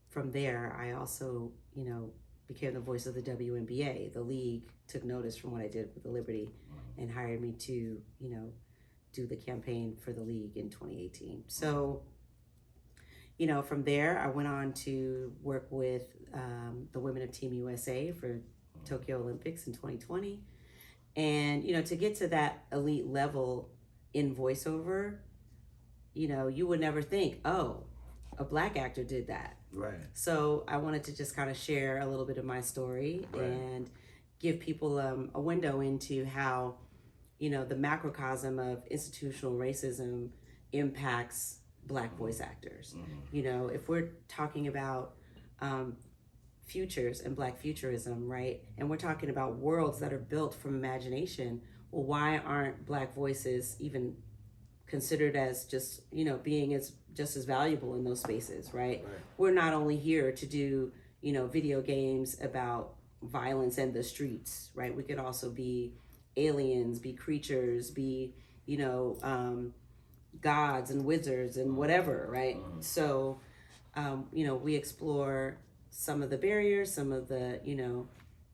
[SPEAKER 2] from there, I also, you know, became the voice of the WNBA. The league took notice from what I did with the Liberty and hired me to, you know, do the campaign for the league in 2018. So, you know, from there, I went on to work with the women of Team USA for Tokyo Olympics in 2020. And, you know, to get to that elite level in voiceover, you know, you would never think, oh, a Black actor did that.
[SPEAKER 1] Right.
[SPEAKER 2] So I wanted to just kind of share a little bit of my story and give people a window into how, you know, the macrocosm of institutional racism impacts Black voice actors. You know, if we're talking about futures and Black futurism, right? And we're talking about worlds that are built from imagination. Well, why aren't Black voices even considered as just, you know, being as just as valuable in those spaces, right? We're not only here to do, you know, video games about violence and the streets, right? We could also be aliens, be creatures, be, you know, gods and wizards and whatever, right? So, you know, we explore some of the barriers, some of the, you know,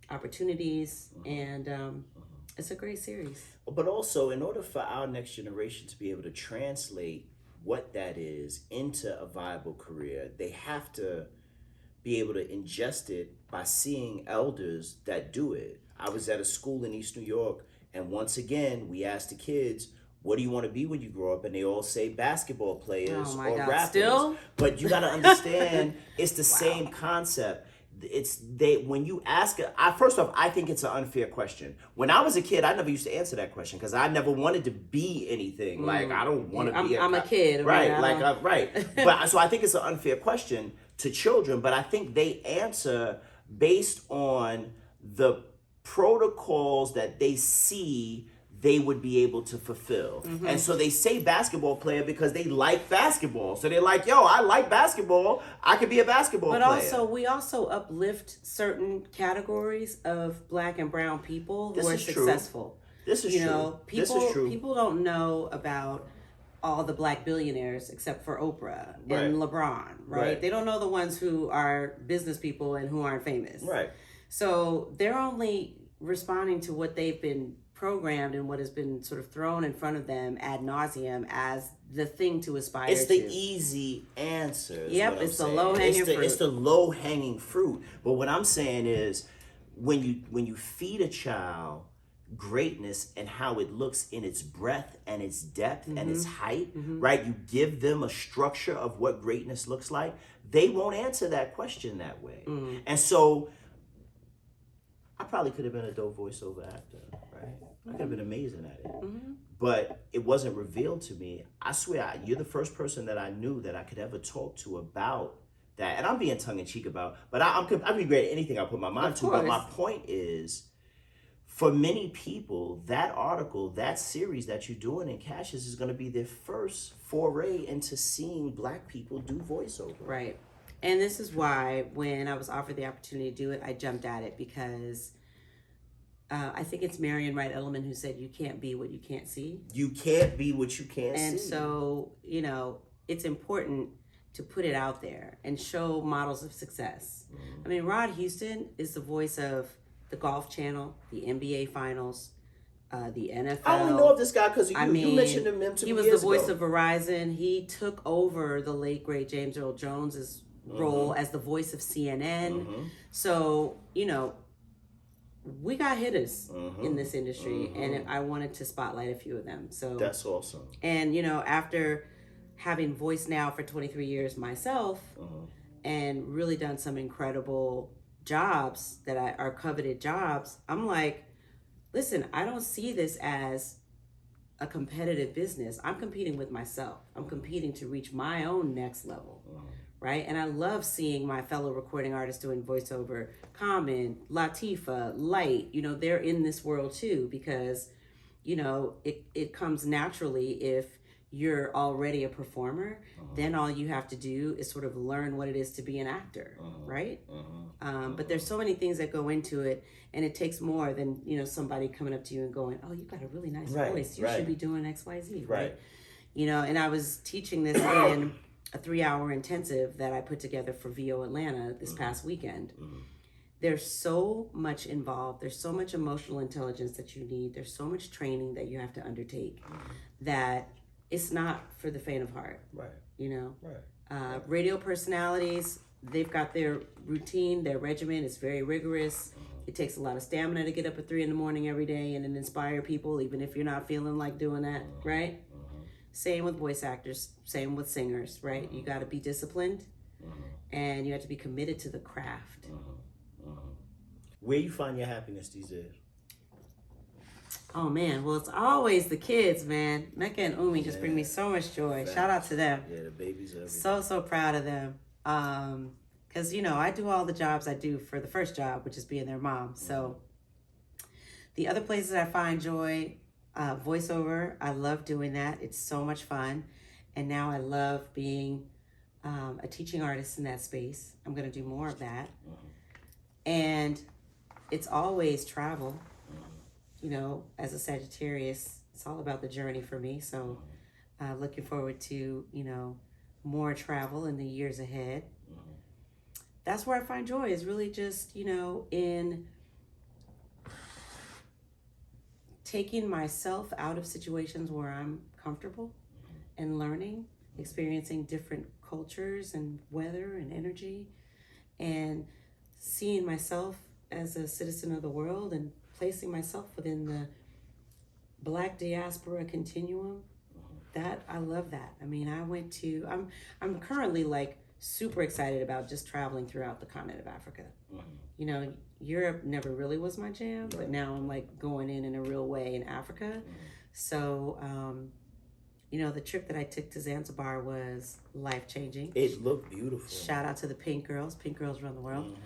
[SPEAKER 2] opportunities, and it's a great series.
[SPEAKER 1] But also, in order for our next generation to be able to translate what that is into a viable career, they have to be able to ingest it by seeing elders that do it. I was at a school in East New York, and once again, we asked the kids, what do you want to be when you grow up? And they all say basketball players or rappers.
[SPEAKER 2] Still?
[SPEAKER 1] But you got to understand, it's the same concept. When you ask it, first off, I think it's an unfair question. When I was a kid, I never used to answer that question because I never wanted to be anything. Like, I don't want to be
[SPEAKER 2] I'm a kid.
[SPEAKER 1] Right, right. But so I think it's an unfair question to children, but I think they answer based on the protocols that they see they would be able to fulfill. And so they say basketball player because they like basketball. So they're like, yo, I like basketball. I could be a basketball player.
[SPEAKER 2] But also, we also uplift certain categories of Black and brown people who are successful.
[SPEAKER 1] This is true. This is true.
[SPEAKER 2] People don't know about all the Black billionaires except for Oprah and LeBron, right? They don't know the ones who are business people and who aren't famous.
[SPEAKER 1] Right.
[SPEAKER 2] So they're only responding to what they've been programmed and what has been sort of thrown in front of them ad nauseum as the thing to aspire to.
[SPEAKER 1] It's the easy answer.
[SPEAKER 2] Yep, it's the low-hanging fruit.
[SPEAKER 1] It's the low-hanging fruit. But what I'm saying is, when you feed a child greatness and how it looks in its breadth and its depth and its height, right? You give them a structure of what greatness looks like, they won't answer that question that way. And so I probably could have been a dope voiceover actor, right? I could have been amazing at it. But it wasn't revealed to me. I swear, you're the first person that I knew that I could ever talk to about that. And I'm being tongue-in-cheek about, but I'd be great at anything I put my mind to. But my point is, for many people, that article, that series that you're doing in Cassius is going to be their first foray into seeing Black people do voiceover.
[SPEAKER 2] Right. And this is why when I was offered the opportunity to do it, I jumped at it because I think it's Marion Wright Edelman who said, you can't be what you can't see.
[SPEAKER 1] You can't be what you can't see.
[SPEAKER 2] And so, you know, it's important to put it out there and show models of success. I mean, Rod Houston is the voice of the Golf Channel, the NBA Finals, the NFL.
[SPEAKER 1] I only know of this guy because you mentioned him to me years ago.
[SPEAKER 2] He was the voice of Verizon. He took over the late, great James Earl Jones's role as the voice of CNN. So, you know, we got hitters in this industry, and I wanted to spotlight a few of them. So
[SPEAKER 1] that's awesome.
[SPEAKER 2] And, you know, after having voiced now for 23 years myself, and really done some incredible jobs that are coveted jobs, I'm like, listen, I don't see this as a competitive business. I'm competing with myself. I'm competing to reach my own next level, right? And I love seeing my fellow recording artists doing voiceover. Common, Latifah, Light, you know, they're in this world too, because, you know, it comes naturally if you're already a performer. Then all you have to do is sort of learn what it is to be an actor, right? But there's so many things that go into it, and it takes more than, you know, somebody coming up to you and going, oh, you got a really nice voice. You should be doing XYZ, right? You know, and I was teaching this in a 3-hour intensive that I put together for VO Atlanta this past weekend. There's so much involved. There's so much emotional intelligence that you need. There's so much training that you have to undertake that it's not for the faint of heart. Right. You know, radio personalities, they've got their routine, their regimen is very rigorous. It takes a lot of stamina to get up at 3 a.m. every day and then inspire people, even if you're not feeling like doing that, right? Same with voice actors, same with singers, right? You got to be disciplined and you have to be committed to the craft.
[SPEAKER 1] Where you find your happiness these days?
[SPEAKER 2] Oh man, well, it's always the kids, man. Mecca and Umi just bring me so much joy. Shout out to them.
[SPEAKER 1] Yeah, the babies are everything.
[SPEAKER 2] So proud of them. Because, you know, I do all the jobs I do for the first job, which is being their mom. So the other places I find joy, voiceover, I love doing that. It's so much fun. And now I love being a teaching artist in that space. I'm going to do more of that. And it's always travel. You know, as a Sagittarius, it's all about the journey for me. So looking forward to, you know, more travel in the years ahead. That's where I find joy, is really just, you know, in taking myself out of situations where I'm comfortable and learning, experiencing different cultures and weather and energy, and seeing myself as a citizen of the world and placing myself within the Black diaspora continuum. That, I love that. I mean, I'm currently like super excited about just traveling throughout the continent of Africa. You know, Europe never really was my jam, but now I'm like going in a real way in Africa. So, you know, the trip that I took to Zanzibar was life-changing.
[SPEAKER 1] It looked beautiful.
[SPEAKER 2] Shout out to the Pink Girls Run the World.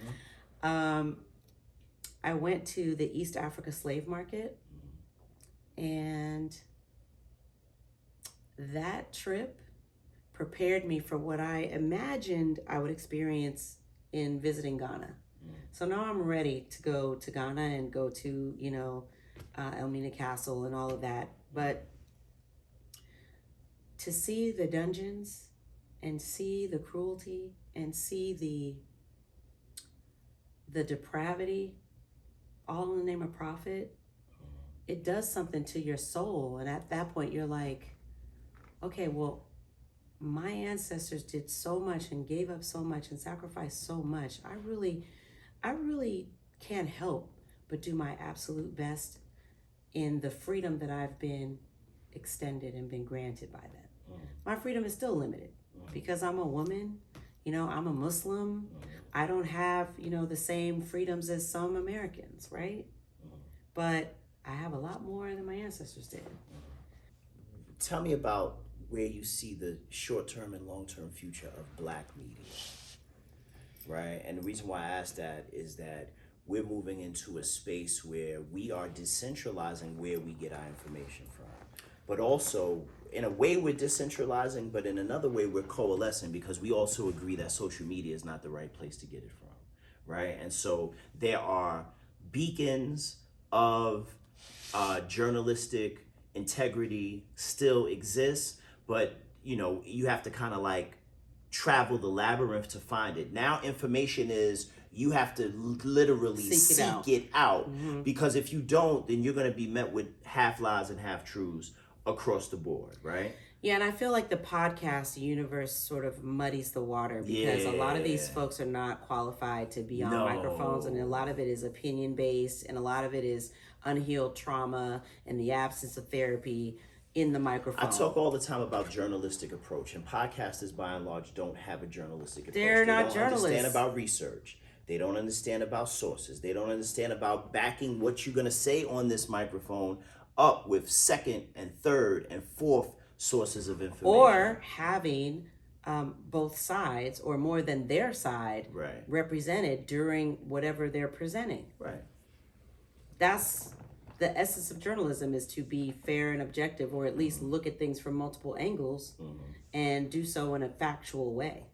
[SPEAKER 2] I went to the East Africa slave market, and that trip prepared me for what I imagined I would experience in visiting Ghana. So now I'm ready to go to Ghana and go to, you know, Elmina Castle and all of that. But to see the dungeons and see the cruelty and see the depravity, all in the name of profit, it does something to your soul. And at that point, you're like, okay, well, my ancestors did so much and gave up so much and sacrificed so much. I really can't help but do my absolute best in the freedom that I've been extended and been granted by that. My freedom is still limited because I'm a woman, you know, I'm a Muslim. I don't have, you know, the same freedoms as some Americans, right? But I have a lot more than my ancestors did.
[SPEAKER 1] Tell me about where you see the short-term and long-term future of Black media, right? And the reason why I ask that is that we're moving into a space where we are decentralizing where we get our information from. But also, in a way, we're decentralizing, but in another way, we're coalescing, because we also agree that social media is not the right place to get it from, right? And so there are beacons of journalistic integrity still exists, but, you know, you have to kind of like travel the labyrinth to find it. Now information is, you have to literally seek it out. Because if you don't, then you're going to be met with half lies and half truths across the board, right?
[SPEAKER 2] Yeah, and I feel like the podcast universe sort of muddies the water, because a lot of these folks are not qualified to be on microphones, and a lot of it is opinion based, and a lot of it is unhealed trauma and the absence of therapy in the microphone.
[SPEAKER 1] I talk all the time about journalistic approach, and podcasters by and large don't have a journalistic approach.
[SPEAKER 2] They're not
[SPEAKER 1] don't
[SPEAKER 2] journalists.
[SPEAKER 1] Understand about research. They don't understand about sources. They don't understand about backing what you're gonna say on this microphone up with second and third and fourth sources of information.
[SPEAKER 2] Or having both sides or more than their side
[SPEAKER 1] Right.
[SPEAKER 2] represented during whatever they're presenting.
[SPEAKER 1] Right.
[SPEAKER 2] That's the essence of journalism, is to be fair and objective, or at least look at things from multiple angles and do so in a factual way.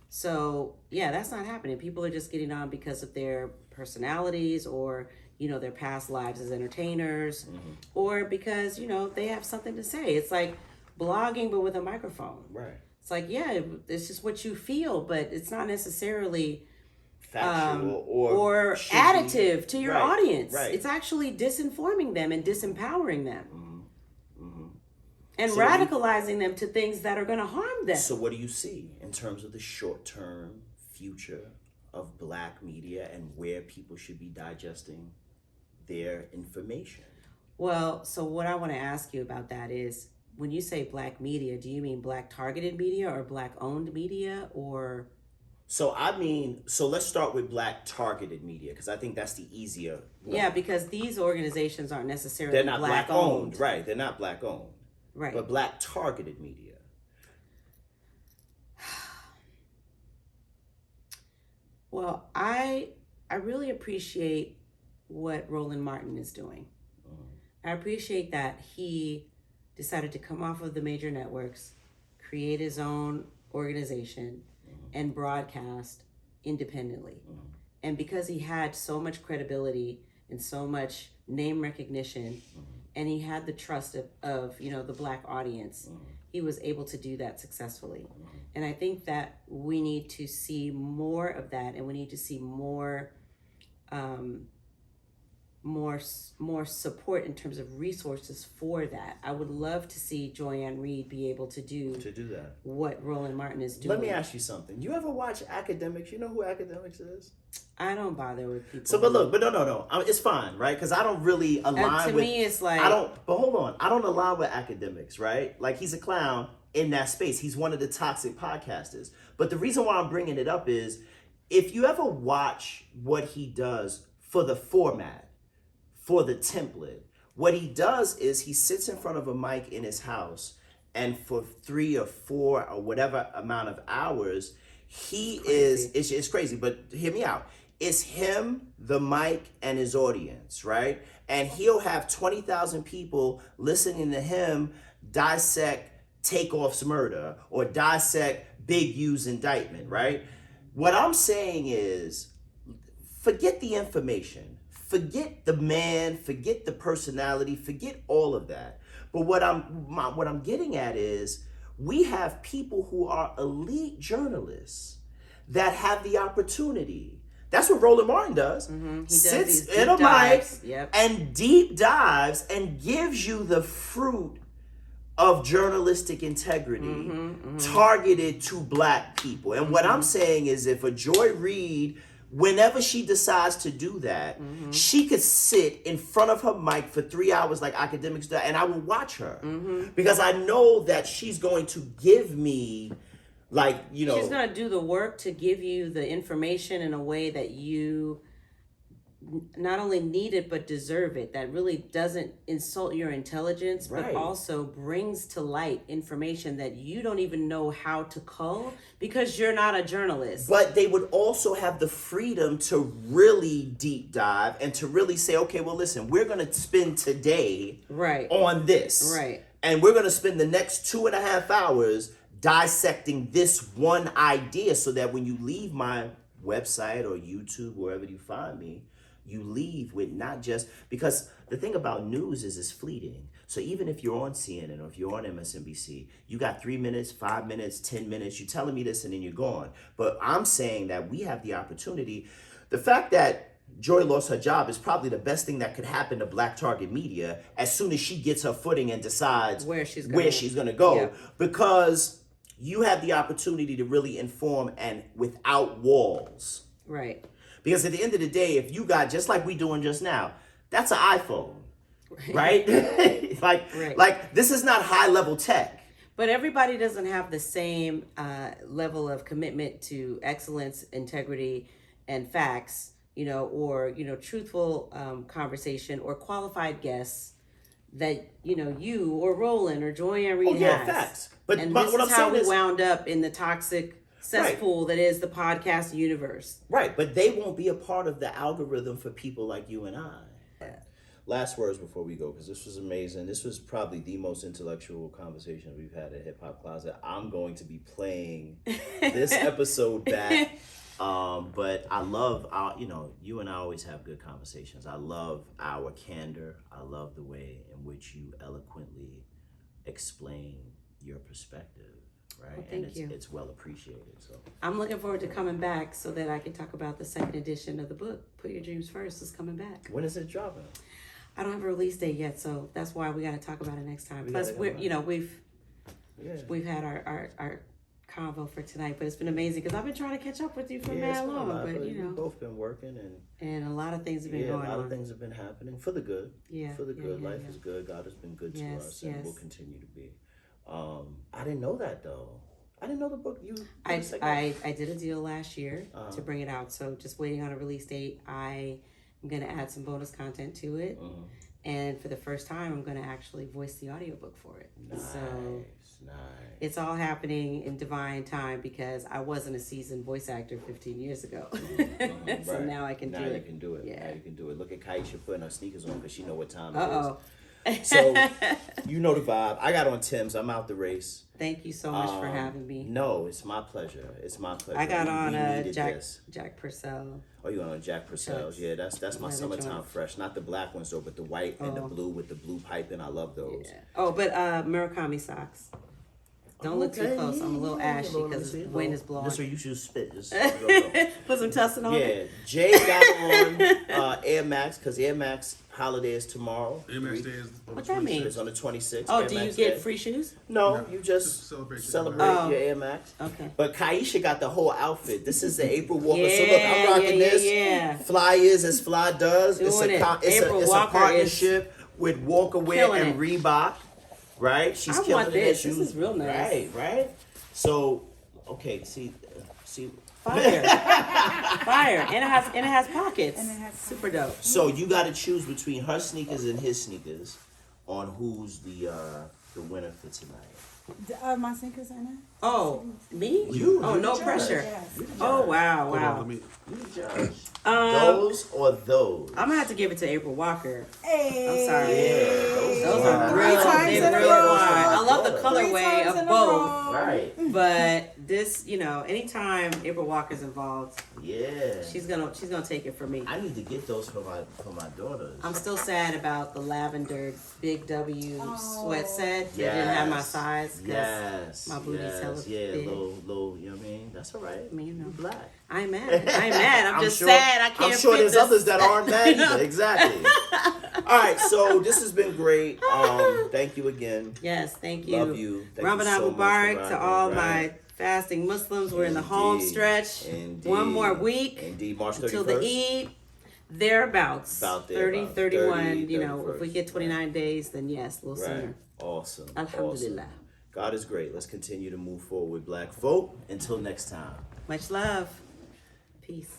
[SPEAKER 2] So yeah, that's not happening. People are just getting on because of their personalities, or their past lives as entertainers, or because they have something to say. It's like blogging but with a microphone.
[SPEAKER 1] Right.
[SPEAKER 2] It's like, yeah, it's just what you feel, but it's not necessarily
[SPEAKER 1] factual
[SPEAKER 2] or additive to your audience.
[SPEAKER 1] Right.
[SPEAKER 2] It's actually disinforming them and disempowering them. And
[SPEAKER 1] So
[SPEAKER 2] radicalizing them to things that are going to harm them.
[SPEAKER 1] So what do you see in terms of the short-term future of Black media and where people should be digesting their information?
[SPEAKER 2] Well, so what I want to ask you about that is, when you say Black media, do you mean Black targeted media or Black owned media, or?
[SPEAKER 1] So let's start with Black targeted media, because I think that's the easier one.
[SPEAKER 2] Yeah, because these organizations aren't necessarily
[SPEAKER 1] They're not Black
[SPEAKER 2] owned.
[SPEAKER 1] Right, they're not Black owned.
[SPEAKER 2] Right.
[SPEAKER 1] But Black targeted media.
[SPEAKER 2] Well, I really appreciate what Roland Martin is doing. I appreciate that he decided to come off of the major networks, create his own organization, and broadcast independently. And because he had so much credibility and so much name recognition, and he had the trust of the Black audience, he was able to do that successfully. And I think that we need to see more of that, and we need to see more support in terms of resources for that. I would love to see Joyanne Reed be able to do
[SPEAKER 1] that.
[SPEAKER 2] What Roland Martin is doing.
[SPEAKER 1] Let me ask you something. You ever watch Academics? You know who Academics is?
[SPEAKER 2] I don't bother with people.
[SPEAKER 1] So, but no. It's fine, right? Because I don't really align
[SPEAKER 2] to
[SPEAKER 1] with...
[SPEAKER 2] me, it's like...
[SPEAKER 1] But hold on. I don't align with Academics, right? Like, he's a clown in that space. He's one of the toxic podcasters. But the reason why I'm bringing it up is, if you ever watch what he does for the format, for the template, what he does is he sits in front of a mic in his house, and for 3 or 4 or whatever amount of hours, it's crazy, but hear me out. It's him, the mic, and his audience, right? And he'll have 20,000 people listening to him dissect Takeoff's murder or dissect Big U's indictment, right? What I'm saying is, forget the information. Forget the man, forget the personality, forget all of that. But what I'm getting at is, we have people who are elite journalists that have the opportunity. That's what Roland Martin does.
[SPEAKER 2] He
[SPEAKER 1] sits in a mic and deep dives and gives you the fruit of journalistic integrity targeted to Black people. And what I'm saying is, if a Joy Reid, whenever she decides to do that, she could sit in front of her mic for 3 hours like Academics do, and I will watch her. Because I know that she's going to give me, she's
[SPEAKER 2] going to do the work to give you the information in a way that you not only need it, but deserve it. That really doesn't insult your intelligence, but also brings to light information that you don't even know how to cull because you're not a journalist.
[SPEAKER 1] But they would also have the freedom to really deep dive and to really say, okay, well, listen, we're going to spend today on this.
[SPEAKER 2] Right.
[SPEAKER 1] And we're going to spend the next 2.5 hours dissecting this one idea, so that when you leave my website or YouTube, wherever you find me, you leave with not just, because the thing about news is it's fleeting. So even if you're on CNN or if you're on MSNBC, you got 3 minutes, 5 minutes, 10 minutes, you're telling me this and then you're gone. But I'm saying that we have the opportunity. The fact that Joy lost her job is probably the best thing that could happen to Black target media as soon as she gets her footing and decides where she's going to go. Because you have the opportunity to really inform and without walls.
[SPEAKER 2] Right.
[SPEAKER 1] Because at the end of the day, if you got, just like we doing just now, that's an iPhone, right? Like this is not high level tech.
[SPEAKER 2] But everybody doesn't have the same level of commitment to excellence, integrity, and facts, or, truthful conversation or qualified guests that, you or Roland or Joy-Ann Reed has.
[SPEAKER 1] Facts. But
[SPEAKER 2] and
[SPEAKER 1] what
[SPEAKER 2] this
[SPEAKER 1] I'm
[SPEAKER 2] is how
[SPEAKER 1] saying
[SPEAKER 2] we wound up in the toxic cesspool that is the podcast universe.
[SPEAKER 1] Right, but they won't be a part of the algorithm for people like you and I. Last words before we go, because this was amazing. This was probably the most intellectual conversation we've had at Hip Hop Closet. I'm going to be playing this episode back. But I love you and I always have good conversations. I love our candor. I love the way in which you eloquently explain your perspective. Right,
[SPEAKER 2] well, thank you.
[SPEAKER 1] It's well appreciated. So
[SPEAKER 2] I'm looking forward to coming back so that I can talk about the second edition of the book. Put Your Dreams First is coming back.
[SPEAKER 1] When is it dropping?
[SPEAKER 2] I don't have a release date yet, so that's why we got to talk about it next time. Plus, we've had our convo for tonight, but it's been amazing because I've been trying to catch up with you for mad long. But
[SPEAKER 1] we've both been working and
[SPEAKER 2] a lot of things have been going on.
[SPEAKER 1] A lot of things have been happening for the good.
[SPEAKER 2] Yeah,
[SPEAKER 1] for the good. Life is good. God has been good to us, and will continue to be. I didn't know that though. I didn't know the book. I
[SPEAKER 2] did a deal last year to bring it out, so just waiting on a release date. I'm gonna add some bonus content to it, and for the first time, I'm gonna actually voice the audiobook for it.
[SPEAKER 1] Nice.
[SPEAKER 2] It's all happening in divine time because I wasn't a seasoned voice actor 15 years ago. So now I can do it.
[SPEAKER 1] Now you can do it. Yeah. Now you can do it. Look at Kaisha putting her sneakers on because she know what time it
[SPEAKER 2] is.
[SPEAKER 1] So, you know the vibe. I got on Tim's. I'm out the race.
[SPEAKER 2] Thank you so much for having me.
[SPEAKER 1] No, it's my pleasure.
[SPEAKER 2] I got on Jack Purcell.
[SPEAKER 1] Oh, you got on Jack Purcell's? Yeah, that's my summertime fresh. Not the black ones though, but the white and the blue with the blue piping. I love those.
[SPEAKER 2] Yeah. Oh, but Murakami socks. Don't look too close. I'm a little ashy because the wind is blowing.
[SPEAKER 1] Just so you should spit. Just
[SPEAKER 2] put some tussin on it.
[SPEAKER 1] Yeah, Jay got on Air Max because Air Max holiday is tomorrow.
[SPEAKER 3] Air Max Day is
[SPEAKER 2] what that mean?
[SPEAKER 1] It's on the 26th.
[SPEAKER 2] Oh, do you get free shoes?
[SPEAKER 1] No, you just celebrate your Air Max.
[SPEAKER 2] Okay.
[SPEAKER 1] But Kaisha got the whole outfit. This is the April Walker. So look, I'm rocking this.
[SPEAKER 2] Yeah.
[SPEAKER 1] Fly is as Fly does. It's a partnership with Walker Wear and Reebok. Right? She's killing
[SPEAKER 2] want this. This is real nice.
[SPEAKER 1] Right? So, okay, see.
[SPEAKER 2] Fire. Fire. And it has pockets. And it has super dope.
[SPEAKER 1] So you gotta choose between her sneakers and his sneakers on who's the winner for tonight.
[SPEAKER 4] My sneakers in it?
[SPEAKER 2] Oh, me?
[SPEAKER 1] You.
[SPEAKER 2] Oh, no pressure. Oh, wow.
[SPEAKER 1] You judge. Those or those?
[SPEAKER 2] I'm gonna have to give it to April Walker.
[SPEAKER 4] Hey.
[SPEAKER 2] I'm sorry.
[SPEAKER 1] Yeah,
[SPEAKER 2] those are real wide. I love the colorway of both.
[SPEAKER 1] Right.
[SPEAKER 2] But this, anytime April Walker's involved, she's gonna take it for me.
[SPEAKER 1] I need to get those for my daughters.
[SPEAKER 2] I'm still sad about the lavender Big W sweat set. They didn't have my size.
[SPEAKER 1] Yes.
[SPEAKER 2] My booty's hella big.
[SPEAKER 1] Little, you know what I mean? That's all right.
[SPEAKER 2] I mean,
[SPEAKER 1] You're black.
[SPEAKER 2] I'm mad. I'm just sad I can't
[SPEAKER 1] I'm sure
[SPEAKER 2] fit
[SPEAKER 1] there's
[SPEAKER 2] this.
[SPEAKER 1] others that aren't mad either. Exactly. All right, so this has been great. Thank you again.
[SPEAKER 2] Yes, thank you.
[SPEAKER 1] Love you. Thank
[SPEAKER 2] Ramadan
[SPEAKER 1] you so
[SPEAKER 2] Mubarak
[SPEAKER 1] much
[SPEAKER 2] to all my fasting Muslims. We're in the home stretch.
[SPEAKER 1] Indeed.
[SPEAKER 2] One more week.
[SPEAKER 1] Indeed. March 31st.
[SPEAKER 2] Until the Eid. Thereabouts.
[SPEAKER 1] About
[SPEAKER 2] 30, 31.
[SPEAKER 1] 30,
[SPEAKER 2] If we get 29 days, then yes, a little sooner.
[SPEAKER 1] Awesome.
[SPEAKER 2] Alhamdulillah.
[SPEAKER 1] Awesome. God is great. Let's continue to move forward with Black folk. Until next time.
[SPEAKER 2] Much love. Peace.